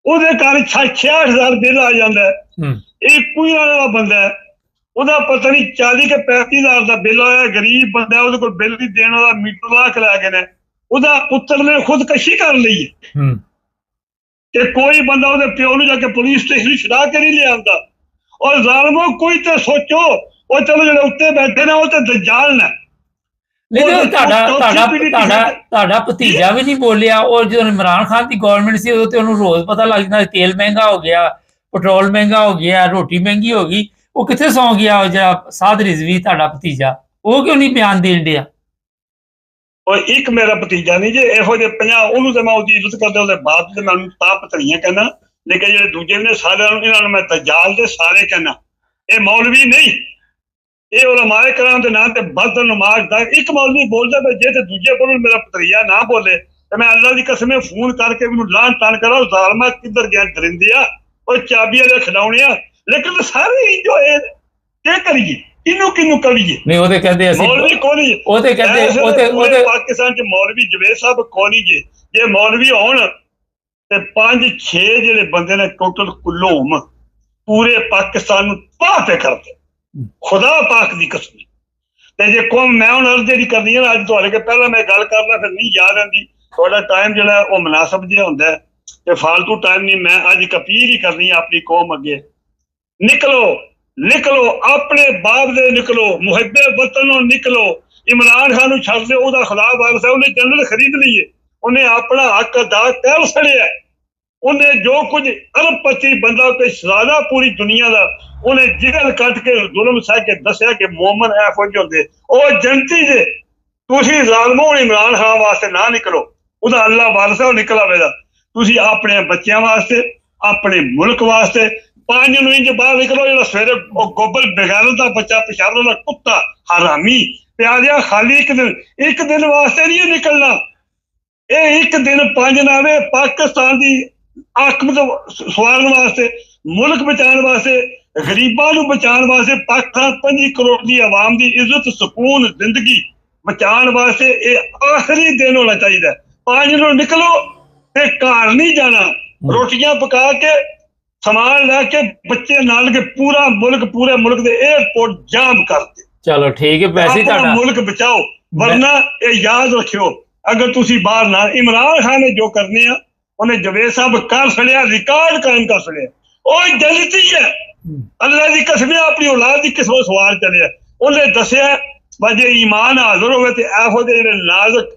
ਉਹਦੇ ਘਰ 66,000 ਬਿੱਲ ਆ ਜਾਂਦਾ ਹੈ। ਇਹ ਕੋਈ ਵਾਲਾ ਬੰਦਾ ਹੈ, ਉਹਦਾ ਪਤਾ ਨਹੀਂ 40 ਕੇ 35 ਹਜ਼ਾਰ ਦਾ ਬਿੱਲ ਆਇਆ। ਗਰੀਬ ਬੰਦਾ, ਉਹਦੇ ਕੋਲ ਬਿੱਲ ਨਹੀਂ ਦੇਣ ਵਾਲਾ, ਮੀਟਰ ਲਾ ਕੇ ਲੈ ਗਏ ਨੇ। ਉਹਦਾ ਪੁੱਤਰ ਨੇ ਖੁਦਕਸ਼ੀ ਕਰ ਲਈ ਹੈ ਤੇ ਕੋਈ ਬੰਦਾ ਉਹਦੇ ਪਿਓ ਨੂੰ ਜਾ ਕੇ ਪੁਲਿਸ ਸਟੇਸ਼ਨ ਛੁਡਾ ਕੇ ਨਹੀਂ ਲਿਆਉਂਦਾ। ਔਰ ਜ਼ਾਲਮੋ ਕੋਈ ਤੇ ਸੋਚੋ, ਉਹ ਚਲੋ ਜਿਹੜੇ ਉੱਤੇ ਬੈਠੇ ਨੇ ਉਹ ਤੇ ਦਜਾਲ ਨੇ। ਤੁਹਾਡਾ ਭਤੀਜਾ ਵੀ ਨਹੀਂ ਬੋਲਿਆ। ਔਰ ਜਦੋਂ ਇਮਰਾਨ ਖਾਨ ਦੀ ਗਵਰਨਮੈਂਟ ਸੀ ਉਦੋਂ ਤੇ ਉਹਨੂੰ ਰੋਜ਼ ਪਤਾ ਲੱਗ ਜਾਂਦਾ ਤੇਲ ਮਹਿੰਗਾ ਹੋ ਗਿਆ, ਪੈਟਰੋਲ ਮਹਿੰਗਾ ਹੋ ਗਿਆ, ਰੋਟੀ ਮਹਿੰਗੀ ਹੋ ਗਈ। ਉਹ ਕਿੱਥੇ ਸੌਂ ਗਿਆ ਜਿਹੜਾ ਸਾਧ ਰਿਜ਼ਵੀ ਤੁਹਾਡਾ ਭਤੀਜਾ? ਉਹ ਕਿਉਂ ਨਹੀਂ ਬਿਆਨ ਦੇਣ ਡਿਆ? ਉਹ ਇੱਕ ਮੇਰਾ ਭਤੀਜਾ ਨਹੀਂ ਜੇ, ਇਹੋ ਜਿਹੇ 50 ਉਹਨੂੰ ਤੇ ਮੈਂ ਉਹਦੀ ਇੱਜ਼ਤ ਕਰਦਾ, ਉਹਦੇ ਬਾਪ ਤੇ ਮੈਨੂੰ ਤਾਂ ਪਤਲੀਆਂ ਕਹਿੰਦਾ। ਲੇਕਿਨ ਜਿਹੜੇ ਦੂਜੇ ਨੇ ਸਾਰਿਆਂ ਨੂੰ, ਇਹਨਾਂ ਨੂੰ ਮੈਂ ਦਜਾਲ ਦੇ ਸਾਰੇ ਕਹਿੰਦਾ। ਇਹ ਮੌਲਵੀ ਨਹੀਂ, ਇਹ ਉਲਮਾਏ ਕਰਾਮ ਦੇ ਨਾਂ ਤੇ ਬਦਨਮਾਜ਼ ਦਾ ਇੱਕ ਮੌਲਵੀ ਬੋਲਦਾ ਪਿਆ। ਜੇ ਤੇ ਦੂਜੇ ਬੋਲਣ, ਮੇਰਾ ਭਤਰੀਆ ਨਾ ਬੋਲੇ ਤੇ ਮੈਂ ਅੱਲਾ ਦੀ ਕਸਮ ਫੋਨ ਕਰਕੇ ਮੈਨੂੰ ਲਾਣ ਤਾਣ ਕਰਾਂ, ਜ਼ਾਲਮਾ ਕਿੱਧਰ ਗਿਆ ਦਰਿੰਦੇ ਆ, ਉਹ ਚਾਬੀਆਂ ਦੇ ਖਿਡਾਉਣੇ ਆ। ਲੇਕਿਨ ਸਾਰੇ ਜੋ ਕੀ ਕਰੀਏ, ਕਿਹਨੂੰ ਕਰੀਏ? ਨਹੀਂ ਉਹ ਤੇ ਕਹਿੰਦੇ ਅਸੀਂ ਮੌਲਵੀ ਕੋਣੀ, ਉਹ ਤੇ ਕਹਿੰਦੇ ਉਹਦੇ ਪਾਕਿਸਤਾਨ 'ਚ ਮੌਲਵੀ ਜਵੇਦ ਸਾਹਿਬ ਕੋਣੀ ਜੇ ਮੌਲਵੀ ਹੋਣ ਤੇ 5-6 ਜਿਹੜੇ ਬੰਦੇ ਨੇ ਟੋਟਲ ਕੁੱਲੋਮ ਪੂਰੇ ਪਾਕਿਸਤਾਨ ਨੂੰ ਤਬਾਹ ਤੇ ਕਰਦੇ, ਖੁਦਾ ਪਾਕ ਦੀ ਕਸਮ। ਤੇ ਜੇ ਕੌਮ ਮੈਂ ਹੁਣ ਅਰਜ਼ ਜਿਹੜੀ ਕਰਨੀ ਹੈ ਅੱਜ ਤੁਹਾਡੇ ਕੇ ਪਹਿਲਾਂ ਮੈਂ ਗੱਲ ਕਰਨਾ, ਫਿਰ ਨਹੀਂ ਯਾਦ ਆਉਂਦੀ। ਤੁਹਾਡਾ ਟਾਈਮ ਜਿਹੜਾ ਉਹ ਮੁਨਾਸਬ ਜਿਹਾ ਹੁੰਦਾ ਤੇ ਫਾਲਤੂ ਟਾਈਮ ਨਹੀਂ। ਮੈਂ ਅੱਜ ਇੱਕ ਅਪੀਲ ਹੀ ਕਰਨੀ ਹੈ ਆਪਣੀ ਕੌਮ ਅੱਗੇ, ਨਿਕਲੋ ਆਪਣੇ ਬਾਪ ਦੇ, ਨਿਕਲੋ ਮੁਹੱਬੇ ਵਤਨੋਂ, ਨਿਕਲੋ। ਇਮਰਾਨ ਖਾਨ ਨੂੰ ਛੱਡ ਦਿਓ, ਉਹਦਾ ਖੁਦਾ ਵਾਰਸ ਹੈ, ਉਹਨੇ ਜੰਨਤ ਖਰੀਦ ਲਈ ਹੈ, ਉਹਨੇ ਆਪਣਾ ਹੱਕ ਅਦਾ ਕਰ ਛੜਿਆ। ਉਹਨੇ ਜੋ ਕੁਝ ਅਰਬਪਤੀ ਬੰਦਾ ਕੋਈ ਸ਼ਹਿਜ਼ਾਦਾ ਪੂਰੀ ਦੁਨੀਆ ਦਾ, ਉਹਨੇ ਜਿਗਰ ਕੱਟ ਕੇ ਜ਼ੁਲਮ ਸਹਿ ਕੇ ਦੱਸਿਆ ਕਿ ਮੋਮਨ ਇਹੋ ਜਿਹੇ ਹੁੰਦੇ, ਉਹ ਜਨਤੀ ਜੇ। ਤੁਸੀਂ ਜ਼ਾਲਮੋ ਇਮਰਾਨ ਖਾਨ ਵਾਸਤੇ ਨਾ ਨਿਕਲੋ, ਉਹਦਾ ਅੱਲਾ ਵਾਰਸ ਹੈ, ਉਹ ਨਿਕਲ ਆਵੇਗਾ। ਤੁਸੀਂ ਆਪਣੇ ਬੱਚਿਆਂ ਵਾਸਤੇ, ਆਪਣੇ ਮੁਲਕ ਵਾਸਤੇ 5 ਨੂੰ ਇੰਜ ਬਾਹਰ ਨਿਕਲੋ। ਜਿਹੜਾ ਸਵੇਰੇ ਉਹ ਗੋਬਰ ਬਗੈਰਤ ਦਾ ਬੱਚਾ, ਪਿਸ਼ਾਬ ਦਾ ਕੁੱਤਾ, ਹਰਾਮੀ ਪਿਆਰਿਆ, ਖਾਲੀ ਇੱਕ ਦਿਨ ਵਾਸਤੇ ਨਹੀਂ ਨਿਕਲਣਾ। ਇਹ ਇੱਕ ਦਿਨ 5 ਨਾ ਆਵੇ ਪਾਕਿਸਤਾਨ ਦੀ ਆਕਮਤ ਸਵਾਰਨ ਵਾਸਤੇ, ਮੁਲਕ ਬਚਾਉਣ ਵਾਸਤੇ, ਗਰੀਬਾਂ ਨੂੰ ਬਚਾਉਣ ਵਾਸਤੇ, ਪਾਕਿਸਤਾਨ 5 ਕਰੋੜ ਦੀ ਆਵਾਮ ਦੀ ਇੱਜ਼ਤ, ਸਕੂਨ, ਜ਼ਿੰਦਗੀ ਬਚਾਉਣ ਵਾਸਤੇ ਇਹ ਆਖਰੀ ਦਿਨ ਹੋਣਾ ਚਾਹੀਦਾ। 5 ਨੂੰ ਨਿਕਲੋ ਤੇ ਘਰ ਨਹੀਂ ਜਾਣਾ, ਰੋਟੀਆਂ ਪਕਾ ਕੇ, ਸਮਾਨ ਲੈ ਕੇ, ਬੱਚੇ ਨਾਲ ਕੇ ਪੂਰੇ ਮੁਲਕ ਦੇ 에ਅਰਪੋਰਟ ਜਾਮ ਕਰਦੇ। ਚਲੋ ਠੀਕ ਹੈ, ਵੈਸੇ ਤੁਹਾਡਾ ਮੁਲਕ ਬਚਾਓ, ਵਰਨਾ ਇਹ ਯਾਦ ਰੱਖਿਓ ਅਗਰ ਤੁਸੀਂ ਬਾਹਰ ਨਾ। ਇਮਰਾਨ ਖਾਨ ਨੇ ਜੋ ਕਰਨੇ ਆ ਉਹਨੇ ਜਵੇਦ ਸਾਹਿਬ ਕਰ ਛੜਿਆ, ਰਿਕਾਰਡ ਕਾਇਮ ਕਰ ਛੜਿਆ। ਉਹ ਜਲਦੀ ਹੈ, ਅੱਲਾ ਦੀ ਕਸਮ, ਆਪਣੀ ਔਲਾਦ ਦੀ ਕਿਸਮਤ ਸਵਾਰ ਚਲਿਆ। ਉਹਨੇ ਦੱਸਿਆ ਜੇ ਈਮਾਨ ਹਾਜ਼ਰ ਹੋਵੇ ਤੇ ਇਹੋ ਜਿਹੇ ਜਿਹੜੇ ਨਾਜ਼ੁਕ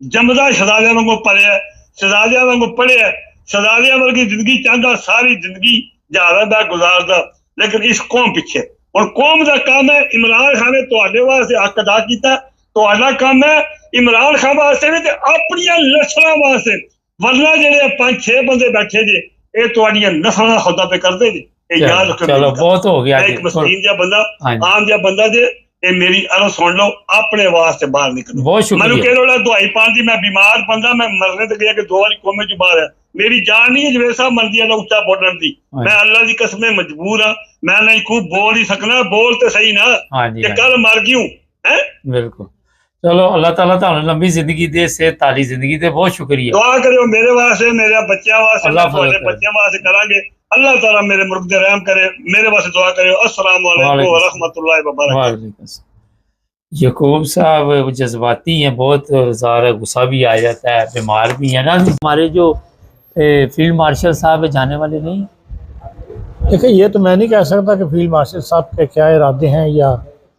ਜੰਮਦਾ ਸ਼ਹਜ਼ਾਦਿਆਂ ਵਾਂਗੂ ਪੜਿਆ, ਸ਼ਹਜ਼ਾਦਿਆਂ ਵਾਂਗੂ ਪੜਿਆ, ਸ਼ਹਜ਼ਾਦਿਆਂ ਵਰਗੀ ਜ਼ਿੰਦਗੀ ਚਾਹੁੰਦਾ, ਸਾਰੀ ਜ਼ਿੰਦਗੀ ਜਹਾਜ਼ਾਂ ਦਾ ਗੁਜ਼ਾਰਦਾ। ਲੇਕਿਨ ਇਸ ਕੌਮ ਪਿੱਛੇ और कौम का काम है इमरान खान ने तुहाडे वास्ते हक अदा किया, तुहाडा काम है इमरान खान वास्ते भी ते अपनियां नस्लां वास्ते, वरना जेडे 5-6 बंदे बैठे जे ये तुहाडियां नस्लां दा खुदा पे करदे जे। ये याद रखो। चलो बहुत हो गया, एक मस्कीन जिहा बंदा, आम जिहा बंदा जे, ये मेरी अर्ज सुन लो, अपने वास्ते बाहर निकलो। बहुत शुक्रिया। मैनू कह लो दवाई पान दी, मैं बीमार बंदा, मैं मरने ते गया कि 2 बारी कोमे च बाहर है, मेरी जान नहीं है जवेद साहब मर्जी है उच्चा बोलने दी, मैं अल्लाह की कसम मजबूर हाँ, मैं नहीं खूब बोल ही सकना, बोल तो सही ना कि कल मर गई हूं है। बिल्कुल। चलो अल्लाह ताला तुहानू लंबी जिंदगी दे, सेहत ताली जिंदगी दे। बहुत शुक्रिया। दुआ करियो मेरे वास्ते, मेरे बच्चों वास्ते, मैं तुहाडे बच्चों वास्ते करांगे। अल्लाह ताला मेरे मुल्क दे रहम करे, मेरे वास्ते दुआ करियो। अस्सलाम वालेकुम व रहमतुल्लाहि व बरकातहू। याकूब साहब जज्बाती हैं बहुत, ज़ाहिर गुस्सा भी आ जाता है, बीमार भी है ना। हमारे जो फील्ड मार्शल साहब जाने वाले नहीं? देखिए ये तो मैं नहीं कह सकता कि फील्ड मार्शल साहब के क्या इरादे हैं या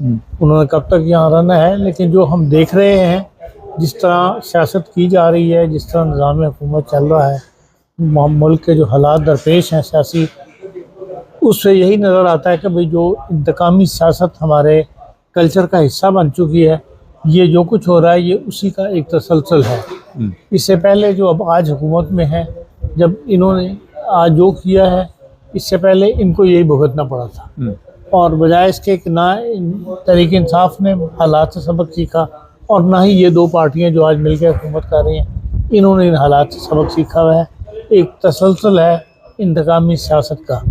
उन्होंने कब तक यहाँ रहना है, लेकिन जो हम देख रहे हैं जिस तरह सियासत की जा रही है, जिस तरह निज़ाम हुकूमत चल रहा है, मुल्क के जो हालात दरपेश हैं सियासी, उससे यही नज़र आता है कि भाई जो इंतकामी सियासत हमारे कल्चर का हिस्सा बन चुकी है, ये जो कुछ हो रहा है ये उसी का एक तसलसल है। इससे पहले जो अब आज हुकूमत में है, जब इन्होंने आज जो किया है, इससे पहले इनको यही भुगतना पड़ा था, और बजाय इसके कि ना तहरीक इंसाफ ने हालात से सबक सीखा और ना ही ये 2 पार्टियां जो आज मिलकर हुकूमत कर रही हैं, इन्होंने इन हालात से सबक सीखा हुआ है। एक तसलसल है इंतकामी सियासत का।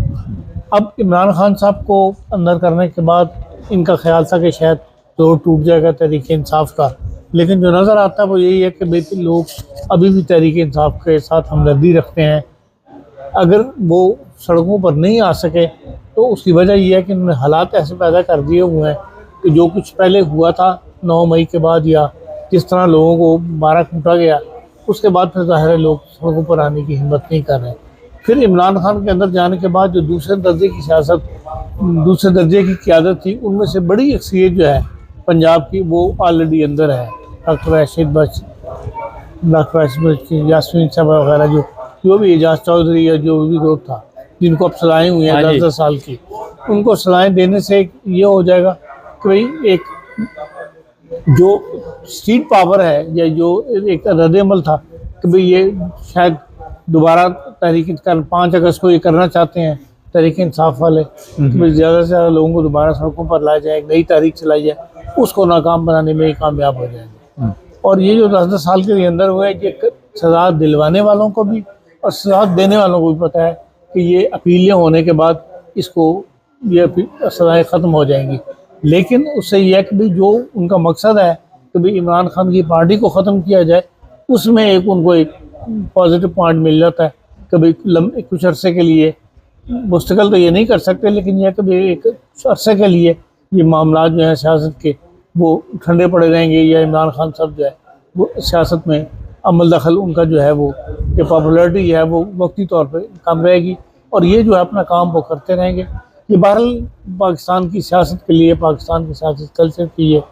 अब इमरान खान साहब को अंदर करने के बाद इनका ख्याल था कि शायद जोर टूट जाएगा तहरीक इंसाफ का, लेकिन जो नज़र आता है वो यही है कि बेहतर लोग अभी भी तहरीक इंसाफ के साथ हमदर्दी रखते हैं। अगर वो सड़कों पर नहीं आ सके तो उसकी वजह यह है कि उन्होंने हालात ऐसे पैदा कर दिए हुए हैं कि जो कुछ पहले हुआ था 9 मई के बाद, या जिस तरह लोगों को मारा कूटा गया, उसके बाद फिर ज़ाहिर है लोग सड़कों पर आने की हिम्मत नहीं कर रहे। फिर इमरान खान के अंदर जाने के बाद जो दूसरे दर्जे की सियासत, दूसरे दर्जे की क़यादत थी, उनमें से बड़ी अक्सरियत जो है पंजाब की वो ऑलरेडी अंदर है। डॉक्टर राशिद बख्श, यास्मीन साहबा वगैरह, जो भी एजाज चौधरी या जो भी लोग था जिनको अब सलाहें हुई हैं 10-10 साल की, उनको सलाहें देने से ये हो जाएगा कि भाई एक जो स्ट्रीट पावर है या जो एक रद्द-ए-अमल था कि भाई ये शायद दोबारा तहरीक 5 अगस्त को ये करना चाहते हैं तहरीक इंसाफ वाले, कि ज़्यादा से ज़्यादा लोगों को दोबारा सड़कों पर लाया जाए, एक नई तारीख चलाई जाए, उसको नाकाम बनाने में कामयाब हो जाएंगे। और ये जो 10-10 साल के अंदर हुआ है, ये सजा दिलवाने वालों को भी और सजा देने वालों को भी पता है कि ये अपीलें होने के बाद इसको ये सजाएँ ख़त्म हो जाएंगी। लेकिन उससे यह है कि भाई जो उनका मकसद है कि भाई इमरान खान की पार्टी को ख़त्म किया जाए, उसमें एक उनको एक पॉजिटिव पॉइंट मिल जाता है कि भाई कुछ अरसे के लिए, मुस्तकिल तो ये नहीं कर सकते, लेकिन यह कि भाई एक अरसे के लिए ये मामला जो है सियासत के वो ठंडे पड़े रहेंगे, या इमरान खान साहब जो है वो सियासत में अमल दखल उनका जो है वो कि पॉपुलरिटी है वो वक्ती तौर पे कम रहेगी, और ये जो है अपना काम वो करते रहेंगे। ये बहरहाल पाकिस्तान की सियासत के लिए, पाकिस्तान के सियासत कल्चर के लिए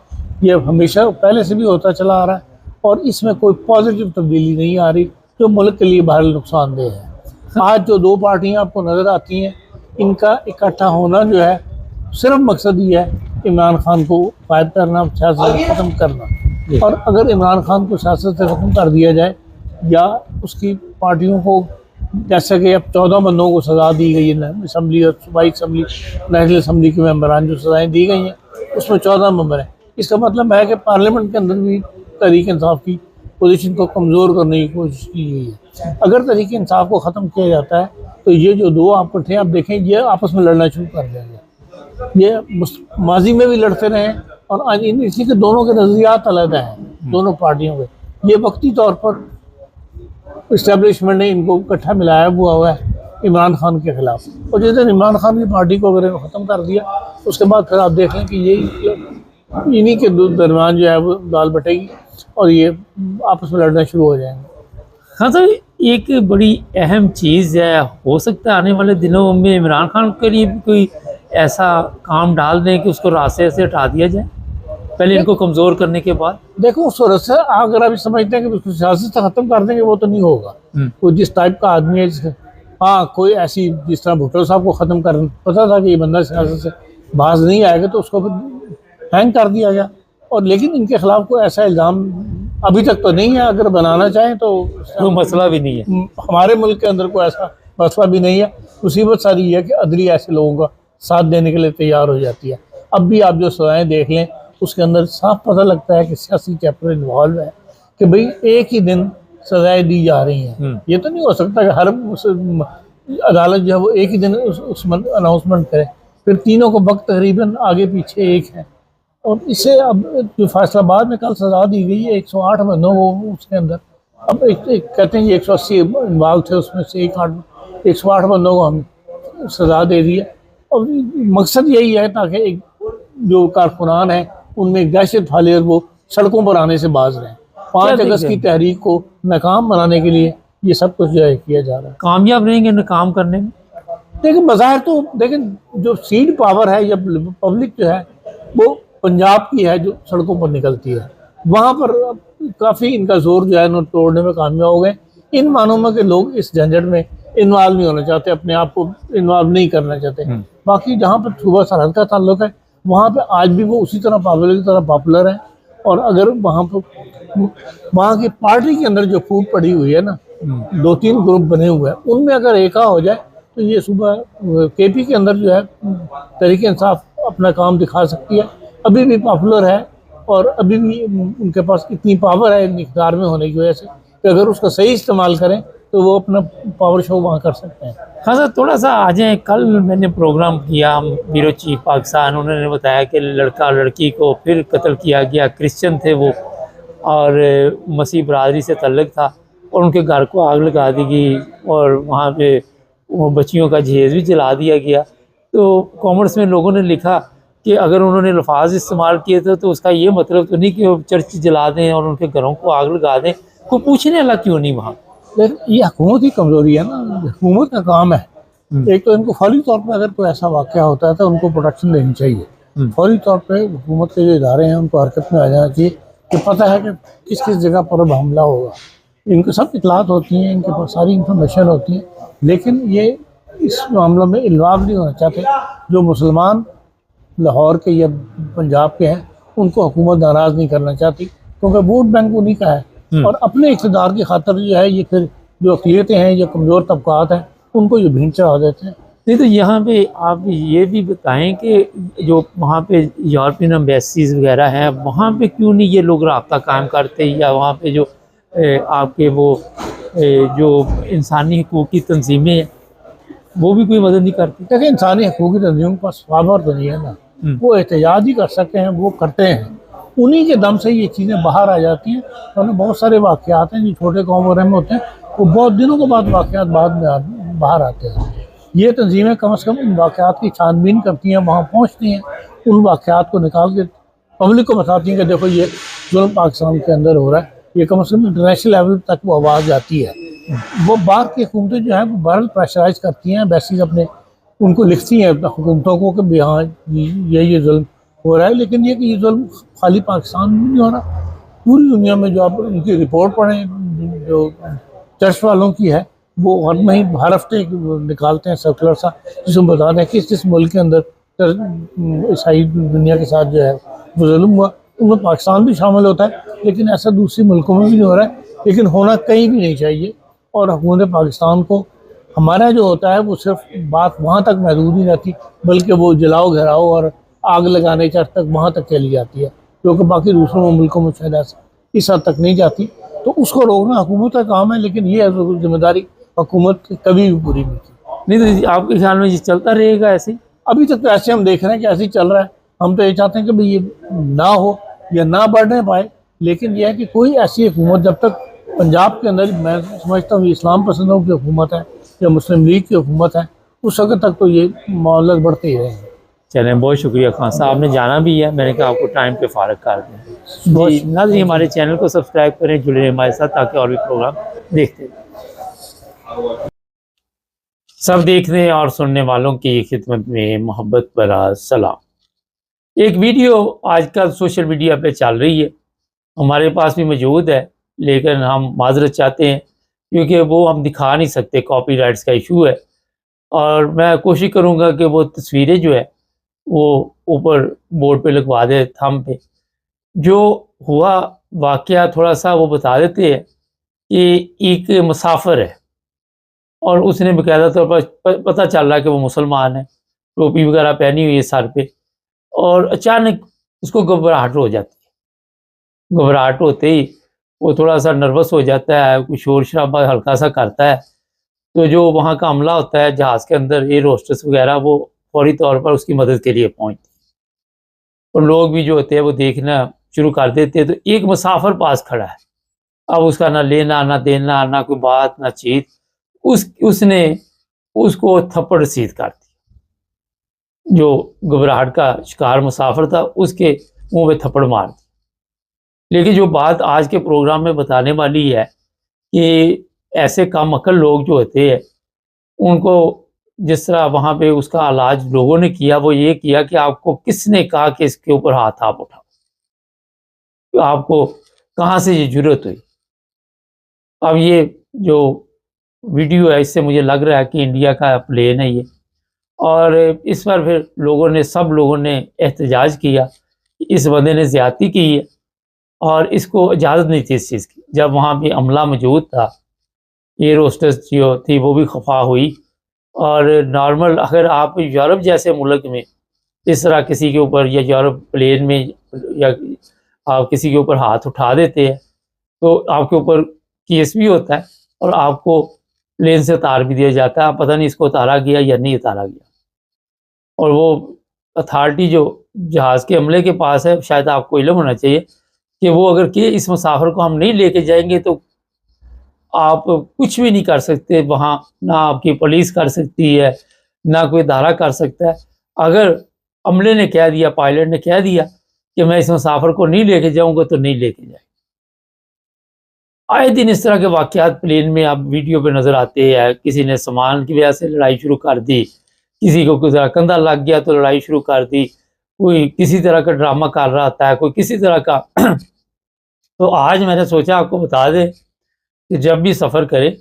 ये हमेशा पहले से भी होता चला आ रहा है, और इसमें कोई पॉजिटिव तब्दीली नहीं आ रही जो मुल्क के लिए बहरहाल नुकसानदेह है। आज जो 2 पार्टियां आपको नज़र आती हैं, इनका इकट्ठा होना जो है सिर्फ मकसद ही है इमरान खान को फायद करना, सियासत ख़त्म करना। और अगर इमरान खान को सियासत से ख़त्म कर दिया जाए, या उसकी पार्टियों को, जैसे कि अब 14 बंदों को सज़ा दी गई है असम्बली और सूबाई असम्बली, नेशनल असम्बली के मेम्बरान जो सज़ाएँ दी गई हैं, उसमें 14 मेंबर हैं। इसका मतलब है कि पार्लियामेंट के अंदर भी तहरीक इंसाफ की पोजीशन को कमज़ोर करने की कोशिश की गई है। अगर तहरीक इंसाफ को ख़त्म किया जाता है तो ये जो 2 आप इकट्ठे आप देखें, ये आपस में लड़ना शुरू कर देंगे। ये माजी में भी लड़ते रहे, और आज इसी के दोनों के नज़रियात अलग हैं, दोनों पार्टियों के। ये वक्ती तौर पर इस्टेब्लिशमेंट ने इनको इकट्ठा मिलाया हुआ है इमरान खान के ख़िलाफ़, और जिस दिन इमरान खान की पार्टी को अगर ख़त्म कर दिया, उसके बाद फिर आप देख लें कि यही इन्हीं के दरमियान जो है वो दाल बटेगी और ये आपस में लड़ना शुरू हो जाएंगे। हाँ सर, एक बड़ी अहम चीज़ है, हो सकता है आने वाले दिनों में इमरान खान के लिए कोई ऐसा काम डाल दें कि उसको रास्ते से हटा दिया जाए, पहले इनको कमज़ोर करने के बाद। देखो उस रस्ते अगर आप समझते हैं कि उसको सियासत से ख़त्म कर देंगे, वो तो नहीं होगा। वो जिस टाइप का आदमी है, हाँ कोई ऐसी, जिस तरह भुट्टो साहब को ख़त्म कर पता था कि ये बंदा सियासत से बाज नहीं आएगा तो उसको फिर हैंग कर दिया गया। और लेकिन इनके खिलाफ कोई ऐसा इल्ज़ाम अभी तक तो नहीं है, अगर बनाना चाहें तो कोई मसला भी नहीं है। हमारे मुल्क के अंदर कोई ऐसा मसला भी नहीं है। मुसीबत सारी ये है कि अदलिया ऐसे लोगों का साथ देने के लिए तैयार हो जाती है। अब भी आप जो सजाएं देख लें उसके अंदर साफ पता लगता है कि सियासी कैपिटल इन्वॉल्व है, कि भाई एक ही दिन सजाएं दी जा रही हैं। ये तो नहीं हो सकता कि हर अदालत जो है वो एक ही दिन उस अनाउंसमेंट करे, फिर तीनों को वक्त तकरीबन आगे पीछे एक है। और इससे अब जो फैसलाबाद में कल सजा दी गई है 108 बंदों को, उसके अंदर अब एक कहते हैं 180 इन्वॉल्व थे, उसमें से 108 बंदों को हम सजा दे दी है। और मकसद यही है ताकि एक जो कारकुनान है उनमें एक दहशत फैले और वो सड़कों पर आने से बाज रहें। 5 अगस्त की तहरीक को नाकाम बनाने के लिए ये सब कुछ जो है किया जा रहा है। कामयाब रहेंगे नाकाम करने में? लेकिन बज़ाहिर तो लेकिन जो सीड पावर है या पब्लिक जो है वो पंजाब की है जो सड़कों पर निकलती है, वहाँ पर काफ़ी इनका जोर जो है न तोड़ने में कामयाब हो गए। इन मानों में कि लोग इस झंझट में इन्वॉल्व नहीं होना चाहते, अपने आप को इन्वॉल्व नहीं करना चाहते। बाकी जहाँ पर सूबा सरहद का ताल्लुक है वहाँ पे आज भी वो उसी तरह पॉपुलर की तरह पॉपुलर है। और अगर वहाँ पर वहाँ की पार्टी के अंदर जो फूट पड़ी हुई है ना, 2-3 ग्रुप बने हुए हैं, उनमें अगर एका हो जाए तो ये सुबह केपी के अंदर जो है तहरीक इंसाफ अपना काम दिखा सकती है। अभी भी पॉपुलर है और अभी भी उनके पास इतनी पावर है मिकदार में होने की वजह से कि अगर उसका सही इस्तेमाल करें तो वो अपना पावर शो वहाँ कर सकते हैं। हाँ सर, थोड़ा सा आ जाए। कल मैंने प्रोग्राम किया ब्यूरो चीफ पाकिस्तान, उन्होंने बताया कि लड़का लड़की को फिर कत्ल किया गया, क्रिश्चियन थे वो और मसीह बरादरी से तल्लुक़ था, और उनके घर को आग लगा दी गई और वहाँ पे वो बच्चियों का जहेज़ भी जला दिया गया। तो कॉमर्स में लोगों ने लिखा कि अगर उन्होंने लफाज इस्तेमाल किए थे तो उसका ये मतलब तो नहीं कि वो चर्च जला दें और उनके घरों को आग लगा दें। कोई पूछने वाला क्यों नहीं वहाँ? लेकिन ये हुकूमत की कमज़ोरी है ना, हुकूमत का काम है। एक तो इनको फौरी तौर पर अगर कोई ऐसा वाक़या होता है तो उनको प्रोटेक्शन देनी चाहिए। फौरी तौर पे हुकूमत के जो इदारे हैं उनको हरकत में आ जाना चाहिए कि पता है कि किस किस जगह पर अब हमला होगा। इनको सब इतलात होती हैं, इनके पास सारी इंफॉर्मेशन होती है, लेकिन ये इस मामलों में इन्वॉल्व नहीं होना चाहते। जो मुसलमान लाहौर के या पंजाब के हैं उनको हुकूमत नाराज़ नहीं करना चाहती, क्योंकि वोट बैंक उन्हीं का है। और अपने इक़्तिदार की खातर जो है ये फिर जो अक़लियतें हैं या कमज़ोर तबक़ात हैं उनको ये भीड़ चढ़ा देते हैं। नहीं तो यहाँ पे आप ये भी बताएं कि जो वहाँ पे यूरोपियन एम्बेसीज वगैरह हैं वहाँ पे क्यों नहीं ये लोग रब्ता कायम करते, या वहाँ पे जो आपके वो जो इंसानी हकूक़ की तंजीमें हैं वो भी कोई मदद नहीं करती? देखिए, इंसानी हकूक़ की तंजीमों के पास पावर तो नहीं है ना, वो एहतजाज ही कर सकते हैं, वो करते हैं, उन्हीं के दम से ये चीज़ें बाहर आ जाती हैं। तो बहुत सारे वाक़यात हैं जो छोटे गाँव वगैरह में होते हैं, वो बहुत दिनों के बाद वाक़यात बाद में बाहर आते हैं। ये तंजीमें कम से कम इन वाक़यात की छानबीन करती हैं, वहाँ पहुँचती हैं, उन वाक़यात को निकाल के पब्लिक को बताती हैं कि देखो ये जुल्म पाकिस्तान के अंदर हो रहा है। ये कम से कम इंटरनेशनल लेवल तक वो आवाज़ जाती है। वो बाहर की हुकूमतें जो हैं वो बहरहाल प्रेशराइज करती हैं, वैसे अपने उनको लिखती हैं हुकूमतों को कि हाँ ये जुल्म हो रहा है। लेकिन ये कि ये जुल्म खाली पाकिस्तान में नहीं हो रहा, पूरी दुनिया में। जो आप उनकी रिपोर्ट पढ़ें जो चर्च वालों की है, वो हर महीने हर हफ्ते निकालते हैं सर्कुलर सा, जिसमें बताते हैं किस किस मुल्क के अंदर ईसाई दुनिया के साथ जो है वो जुल्म हुआ। उनमें पाकिस्तान भी शामिल होता है, लेकिन ऐसा दूसरे मुल्कों में भी नहीं हो रहा है, लेकिन होना कहीं भी नहीं चाहिए। और हुकूमत पाकिस्तान को हमारा जो होता है वो सिर्फ बात वहाँ तक महदूद नहीं रहती, बल्कि वो जलाओ घराओ और आग लगाने के तक वहाँ तक चली जाती है, क्योंकि बाकी दूसरों मुल्कों में शायद ऐसा इस हद तक नहीं जाती। तो उसको रोकना हुकूमत का काम है, लेकिन ये जिम्मेदारी हुकूमत कभी भी पूरी नहीं की। नहीं तो आपके ख्याल में ये चलता रहेगा ऐसे? अभी तक तो ऐसे हम देख रहे हैं कि ऐसे ही चल रहा है। हम तो ये चाहते हैं कि भाई ये ना हो या ना बढ़ने पाए, लेकिन यह है कि कोई ऐसी हुकूमत जब तक पंजाब के अंदर, मैं समझता हूँ इस्लाम पसंदों की हुकूमत है या मुस्लिम लीग की हुकूमत है, उस वक्त तक तो ये मामला बढ़ते ही रहेंगे। चलें, बहुत शुक्रिया खान साहब, आपने जाना भी है, मैंने कहा आपको टाइम पे फारग कर दें। बहुत नाज़रीन, हमारे चैनल को सब्सक्राइब करें, जुड़े रहें हमारे साथ ताकि और भी प्रोग्राम देखते रहें। सब देखने और सुनने वालों की खिदमत में मोहब्बत भरा सलाम। एक वीडियो आजकल सोशल मीडिया पे चल रही है, हमारे पास भी मौजूद है, लेकिन हम माजरत चाहते हैं क्योंकि वो हम दिखा नहीं सकते, कॉपीराइट्स का इशू है। और मैं कोशिश करूँगा कि वो तस्वीरें जो है वो ऊपर बोर्ड पे लिखवा दे, थंब पे। जो हुआ वाकया थोड़ा सा वो बता देते हैं कि एक मुसाफिर है और उसने बकायदा तौर पर पता चल रहा है कि वो मुसलमान है, टोपी वगैरह पहनी हुई है सर पे, और अचानक उसको घबराहट हो जाती है। घबराहट होते ही वो थोड़ा सा नर्वस हो जाता है, कुछ शोर शराबा हल्का सा करता है। तो जो वहाँ का अमला होता है जहाज़ के अंदर, एयर होस्टेस वगैरह, वो फौरी तौर पर उसकी मदद के लिए पहुँचती है और लोग भी जो होते हैं वो देखना शुरू कर देते हैं। तो एक मुसाफिर पास खड़ा है, अब उसका ना लेना ना देना, ना कोई बात ना चीत, उसने उसको थप्पड़ रसीद कर दी। जो घबराहट का शिकार मुसाफिर था उसके मुंह में थप्पड़ मार दी। लेकिन जो बात आज के प्रोग्राम में बताने वाली है कि ऐसे कम अक्ल लोग जो होते हैं उनको जिस तरह वहाँ पे उसका इलाज लोगों ने किया, वो ये किया कि आपको किसने कहा कि इसके ऊपर हाथ आप उठाओ, तो आपको कहाँ से ये जुर्रत हुई। अब ये जो वीडियो है इससे मुझे लग रहा है कि इंडिया का प्लेन है ये, और इस पर फिर सब लोगों ने एहतजाज किया कि इस बंदे ने ज़्यादती की है और इसको इजाज़त नहीं थी इस चीज़ की। जब वहाँ पे अमला मौजूद था, एयर होस्टेस जो थी वो भी खफा हुई। और नॉर्मल अगर आप यूरोप जैसे मुल्क में इस तरह किसी के ऊपर, या यूरोप प्लेन में, या आप किसी के ऊपर हाथ उठा देते हैं तो आपके ऊपर केस भी होता है और आपको प्लेन से उतार भी दिया जाता है। आप पता नहीं इसको उतारा गया या नहीं उतारा गया, और वो अथॉरिटी जो जहाज़ के अमले के पास है, शायद आपको इल्म होना चाहिए कि वो अगर कि इस मुसाफिर को हम नहीं लेके जाएंगे तो आप कुछ भी नहीं कर सकते वहाँ, ना आपकी पुलिस कर सकती है, ना कोई धारा कर सकता है। अगर अमले ने कह दिया, पायलट ने कह दिया कि मैं इस मुसाफिर को नहीं लेके जाऊंगा तो नहीं लेके जाए। आए दिन इस तरह के वाक़यात प्लेन में आप वीडियो पे नज़र आते हैं। किसी ने सामान की वजह से लड़ाई शुरू कर दी, किसी को किसी कंधा लग गया तो लड़ाई शुरू कर दी, कोई किसी तरह का ड्रामा कर रहा होता है, कोई किसी तरह का तो आज मैंने सोचा आपको बता दें कि जब भी सफ़र करें,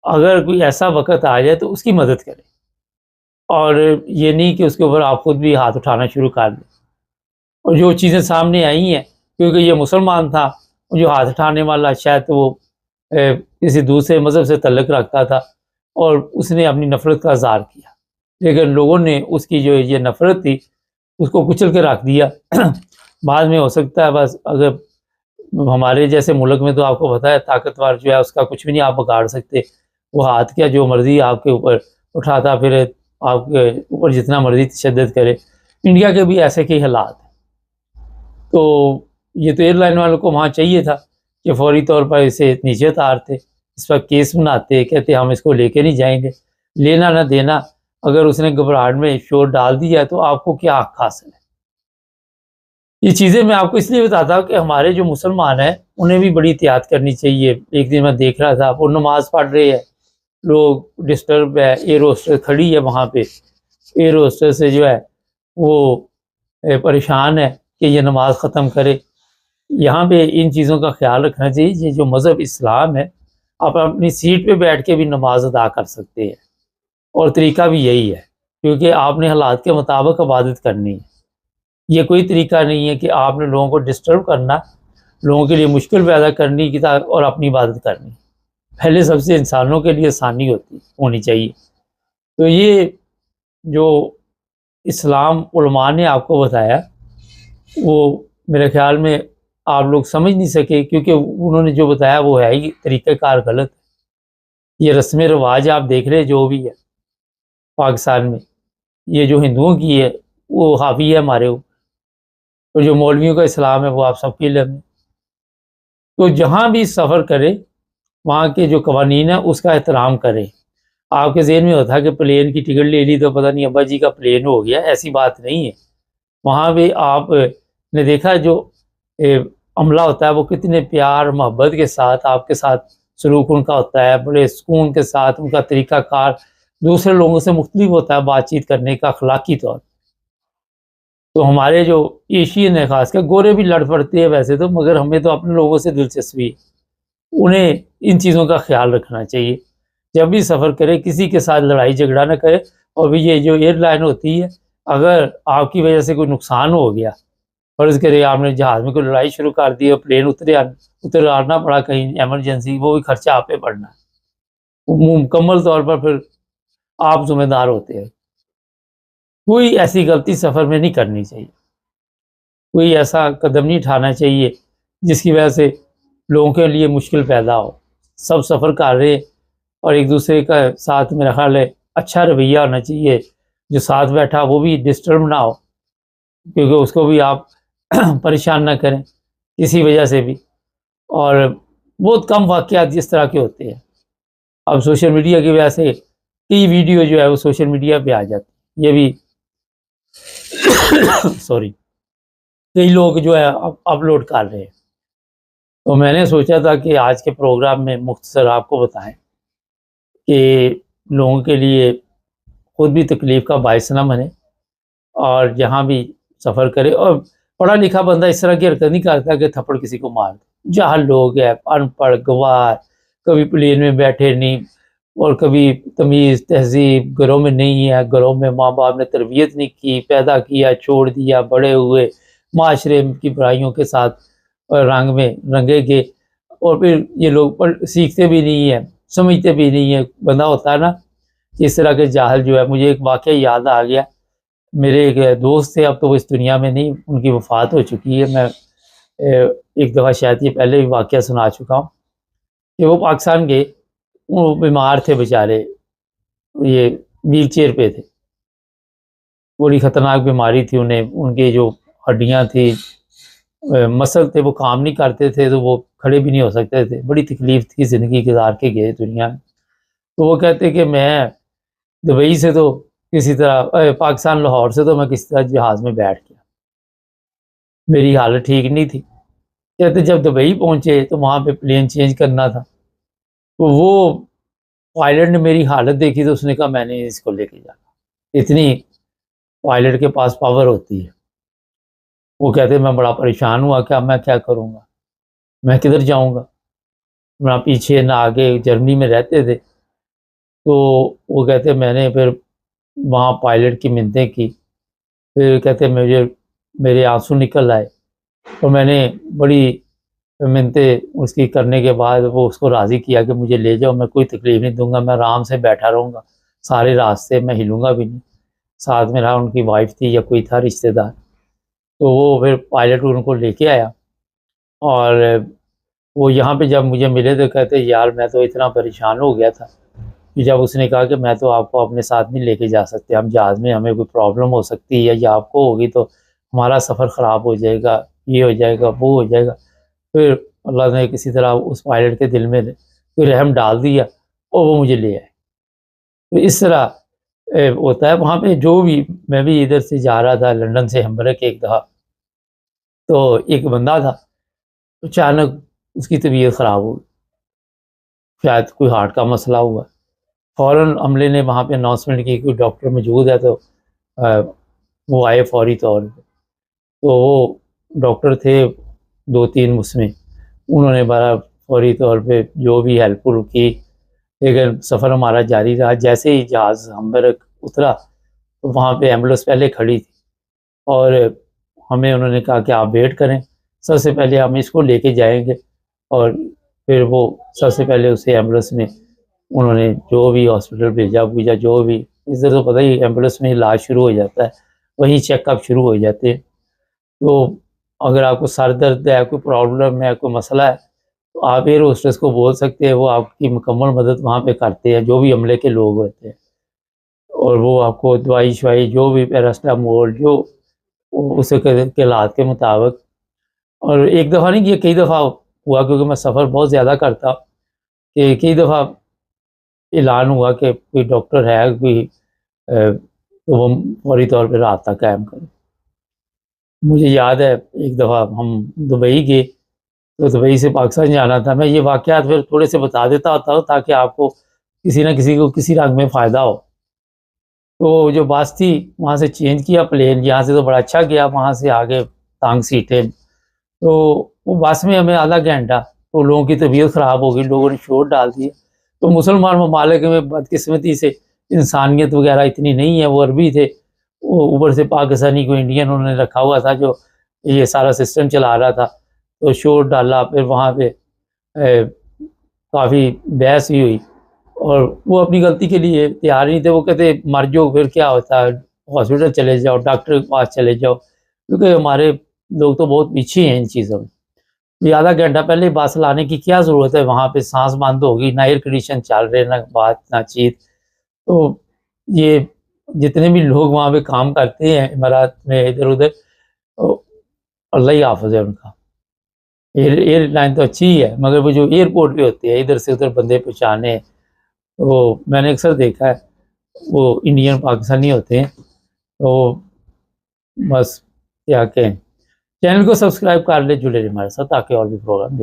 अगर कोई ऐसा वक़्त आ जाए तो उसकी मदद करें, और ये नहीं कि उसके ऊपर आप खुद भी हाथ उठाना शुरू कर दें। और जो चीज़ें सामने आई हैं, क्योंकि ये मुसलमान था, जो हाथ उठाने वाला शायद वो किसी दूसरे मज़हब से तल्लुक़ रखता था और उसने अपनी नफ़रत का इज़हार किया, लेकिन लोगों ने उसकी जो ये नफ़रत थी उसको कुचल के रख दिया। बाद में हो सकता है, बस अगर हमारे जैसे मुल्क में तो आपको पता है ताकतवर जो है उसका कुछ भी नहीं आप बिगाड़ सकते, वो हाथ क्या जो मर्ज़ी आपके ऊपर उठाता फिरे, आपके ऊपर जितना मर्ज़ी तशद्दुद करे। इंडिया के भी ऐसे के हालात हैं। तो ये तो एयरलाइन वालों को वहाँ चाहिए था कि फौरी तौर पर इसे नीचे उतारते, इस पर केस बनाते, कहते हम इसको लेके नहीं जाएंगे। लेना ना देना, अगर उसने घबराहट में शोर डाल दिया तो आपको क्या हक हासिल है। ये चीज़ें मैं आपको इसलिए बताता हूँ कि हमारे जो मुसलमान हैं उन्हें भी बड़ी एहतियात करनी चाहिए। एक दिन मैं देख रहा था वो नमाज़ पढ़ रहे हैं, लोग डिस्टर्ब है, एयर होस्टेस खड़ी है वहाँ पे, एयर होस्टेस से जो है वो परेशान है कि ये नमाज ख़त्म करे। यहाँ पे इन चीज़ों का ख्याल रखना चाहिए। ये जो मज़हब इस्लाम है, आप अपनी सीट पे बैठ के भी नमाज अदा कर सकते हैं, और तरीका भी यही है, क्योंकि आपने हालात के मुताबिक इबादत करनी है। ये कोई तरीका नहीं है कि आपने लोगों को डिस्टर्ब करना, लोगों के लिए मुश्किल पैदा करनी की और अपनी इबादत करनी। पहले सबसे इंसानों के लिए आसानी होनी चाहिए। तो ये जो इस्लाम उलमा ने आपको बताया, वो मेरे ख्याल में आप लोग समझ नहीं सके, क्योंकि उन्होंने जो बताया वो है ही तरीक़ेकार गलत। ये रस्म रिवाज आप देख रहे जो भी है पाकिस्तान में, ये जो हिंदुओं की है वो हावी है हमारे ऊपर, और जो मौलवियों का इस्लाम है वो आप सबके इल्म है। तो जहाँ भी सफ़र करें वहाँ के जो कवानीन है उसका एहतराम करें। आपके ज़हन में होता है कि प्लेन की टिकट ले ली तो पता नहीं अब्बा जी का प्लेन हो गया, ऐसी बात नहीं है। वहाँ भी आपने देखा जो अमला होता है वो कितने प्यार मोहब्बत के साथ आपके साथ सलूक उनका होता है, बड़े सुकून के साथ। उनका तरीक़ाकार दूसरे लोगों से मुख्तलिफ होता है बातचीत करने का अखलाकी तौर। तो हमारे जो एशियन है, ख़ासकर गोरे भी लड़ पड़ते हैं वैसे तो, मगर हमें तो अपने लोगों से दिलचस्पी है। उन्हें इन चीज़ों का ख्याल रखना चाहिए। जब भी सफ़र करें किसी के साथ लड़ाई झगड़ा ना करें। और भी ये जो एयरलाइन होती है, अगर आपकी वजह से कोई नुकसान हो गया, फर्ज करिए आपने जहाज़ में कोई लड़ाई शुरू कर दी और प्लेन उतरना पड़ा कहीं इमरजेंसी, वो भी खर्चा आप पे पड़ना है, वो मुकम्मल तौर पर फिर आप जिम्मेदार होते हैं। कोई ऐसी गलती सफ़र में नहीं करनी चाहिए, कोई ऐसा कदम नहीं उठाना चाहिए जिसकी वजह से लोगों के लिए मुश्किल पैदा हो। सब सफ़र कर रहे हैं और एक दूसरे का साथ मेरा ख्याल है अच्छा रवैया होना चाहिए, जो साथ बैठा वो भी डिस्टर्ब ना हो, क्योंकि उसको भी आप परेशान ना करें किसी वजह से भी। और बहुत कम वाक़यात जिस तरह के होते हैं, अब सोशल मीडिया की वजह से कई वीडियो जो है वो सोशल मीडिया पे आ जाती है, ये भी सॉरी, कई लोग जो है अपलोड कर रहे हैं। तो मैंने सोचा था कि आज के प्रोग्राम में मुख्तसर आपको बताएं कि लोगों के लिए खुद भी तकलीफ़ का बायस ना बने और जहाँ भी सफ़र करे। और पढ़ा लिखा बंदा इस तरह की हरकत नहीं करता कि थप्पड़ किसी को मार दे। जहाँ लोग हैं अनपढ़ गवार, कभी प्लेन में बैठे नहीं और कभी तमीज़ तहजीब घरों में नहीं है, घरों में माँ बाप ने तरबियत नहीं की, पैदा किया छोड़ दिया, बड़े हुए माशरे की बुराइयों के साथ रंग में रंगे गए, और फिर ये लोग सीखते भी नहीं है, समझते भी नहीं है। बंदा होता है ना कि इस तरह के जाहल जो है। मुझे एक वाक़या याद आ गया, मेरे एक दोस्त थे, अब तो वो इस दुनिया में नहीं, उनकी वफ़ात हो चुकी है। मैं एक दफ़ा शायद ये पहले भी वाक़या सुना चुका हूँ कि वो पाकिस्तान गए, वो बीमार थे बेचारे, ये व्हील चेयर पे थे, बड़ी ख़तरनाक बीमारी थी उन्हें, उनकी जो हड्डियाँ थी मसल थे वो काम नहीं करते थे, तो वो खड़े भी नहीं हो सकते थे, बड़ी तकलीफ़ थी, ज़िंदगी गुजार के गए दुनिया में। तो वो कहते कि मैं दुबई से तो किसी तरह पाकिस्तान लाहौर से तो मैं किसी तरह जहाज़ में बैठ गया, मेरी हालत ठीक नहीं थी। कहते जब दुबई पहुँचे तो वहाँ पे प्लेन चेंज करना था, तो वो पायलट ने मेरी हालत देखी तो उसने कहा मैंने इसको लेके जाना। इतनी पायलट के पास पावर होती है। वो कहते मैं बड़ा परेशान हुआ, क्या मैं क्या करूँगा, मैं किधर जाऊँगा, ना पीछे ना आगे, जर्मनी में रहते थे। तो वो कहते मैंने फिर वहाँ पायलट की मिन्नतें की, फिर कहते मेरे आंसू निकल आए और मैंने बड़ी मिन्नतें उसकी करने के बाद वो उसको राज़ी किया कि मुझे ले जाओ, मैं कोई तकलीफ़ नहीं दूँगा, मैं आराम से बैठा रहूँगा सारे रास्ते, मैं हिलूँगा भी नहीं। साथ में रहा उनकी वाइफ थी या कोई था रिश्तेदार। तो वो फिर पायलट उनको लेके आया और वो यहाँ पे जब मुझे मिले तो कहते यार मैं तो इतना परेशान हो गया था कि जब उसने कहा कि मैं तो आपको अपने साथ नहीं लेके जा सकते, हम जहाज़ में हमें कोई प्रॉब्लम हो सकती है या आपको होगी तो हमारा सफ़र ख़राब हो जाएगा, ये हो जाएगा, वो हो जाएगा। फिर अल्लाह ने किसी तरह उस पायलट के दिल में कोई रहम डाल दिया और वो मुझे ले आए। तो इस तरह होता है वहाँ पे। जो भी मैं भी इधर से जा रहा था लंदन से हैम्बर्ग एक दफ़ा, तो एक बंदा था, अचानक उसकी तबीयत ख़राब हो गई, शायद कोई हार्ट का मसला हुआ। फ़ौरन अमले ने वहाँ पे अनाउंसमेंट की कोई डॉक्टर मौजूद है, तो वो आए फ़ौरी तौर पे। तो वो डॉक्टर थे 2-3 उसमें, उन्होंने बड़ा फ़ौरी तौर पे जो भी हेल्पफुल की। लेकिन सफ़र हमारा जारी रहा। जैसे ही जहाज़ हैम्बर्ग उतरा तो वहाँ पे एम्बुलेंस पहले खड़ी थी और हमें उन्होंने कहा कि आप वेट करें, सबसे पहले हम इसको लेके जाएंगे। और फिर वो सबसे पहले उसे एम्बुलेंस में उन्होंने जो भी हॉस्पिटल भेजा जो भी, इधर तो पता ही एम्बुलेंस में इलाज शुरू हो जाता है, वहीं चेकअप शुरू हो जाते हैं। तो अगर आपको सर दर्द है, कोई प्रॉब्लम है, कोई मसला है, तो आप एयर होस्टेस को बोल सकते हैं, वो आपकी मुकम्मल मदद वहाँ पे करते हैं, जो भी अमले के लोग होते हैं। और वो आपको दवाई शवाई जो भी पैरास्टामोल जो उस के हालात के मुताबिक। और एक दफ़ा नहीं, ये कई दफ़ा हुआ, क्योंकि मैं सफ़र बहुत ज़्यादा करता, कि कई दफ़ा ऐलान हुआ कि कोई डॉक्टर है कोई, तो वो फौरी तौर पे राब्ता कायम करे। मुझे याद है एक दफ़ा हम दुबई गए, तो दुबई से पाकिस्तान जाना था। मैं ये वाक़यात फिर थोड़े से बता देता होता हूँ ताकि आपको किसी न किसी को किसी रंग में फ़ायदा हो। तो जो बस थी वहाँ से चेंज किया प्लेन, यहाँ से तो बड़ा अच्छा गया, वहाँ से आगे तंग सीटें। तो वो बस में हमें आधा घंटा, तो लोगों की तबीयत ख़राब हो गई, लोगों ने शोर डाल दिया। तो मुसलमान ममालिक में बदकिस्मती से इंसानियत वगैरह इतनी नहीं है, वो अरबी थे, वो ऊपर से पाकिस्तानी को इंडियन उन्होंने रखा हुआ था जो ये सारा सिस्टम चला रहा था, तो शोर डाला। फिर वहाँ पे काफ़ी बहस भी हुई और वो अपनी गलती के लिए तैयार नहीं थे। वो कहते मर जाओ फिर क्या होता है, हॉस्पिटल चले जाओ, डॉक्टर के पास चले जाओ, क्योंकि हमारे लोग तो बहुत पीछे हैं इन चीज़ों में। ये आधा घंटा पहले बस लाने की क्या ज़रूरत है, वहाँ पे सांस बंद होगी, ना एयर कंडीशन चल रहे, ना बात ना चीत। तो ये जितने भी लोग वहाँ पे काम करते हैं इमारात में इधर उधर, तो अल्लाह ही हाफ़िज़ है उनका। एयरलाइन तो अच्छी ही है, मगर वो जो एयरपोर्ट पे होते हैं इधर से उधर बंदे पहुँचाने, वो मैंने अक्सर देखा है वो इंडियन पाकिस्तानी होते हैं। तो बस क्या कहें, चैनल को सब्सक्राइब कर ले, जुड़े रहे हमारे साथ ताकि और भी प्रोग्राम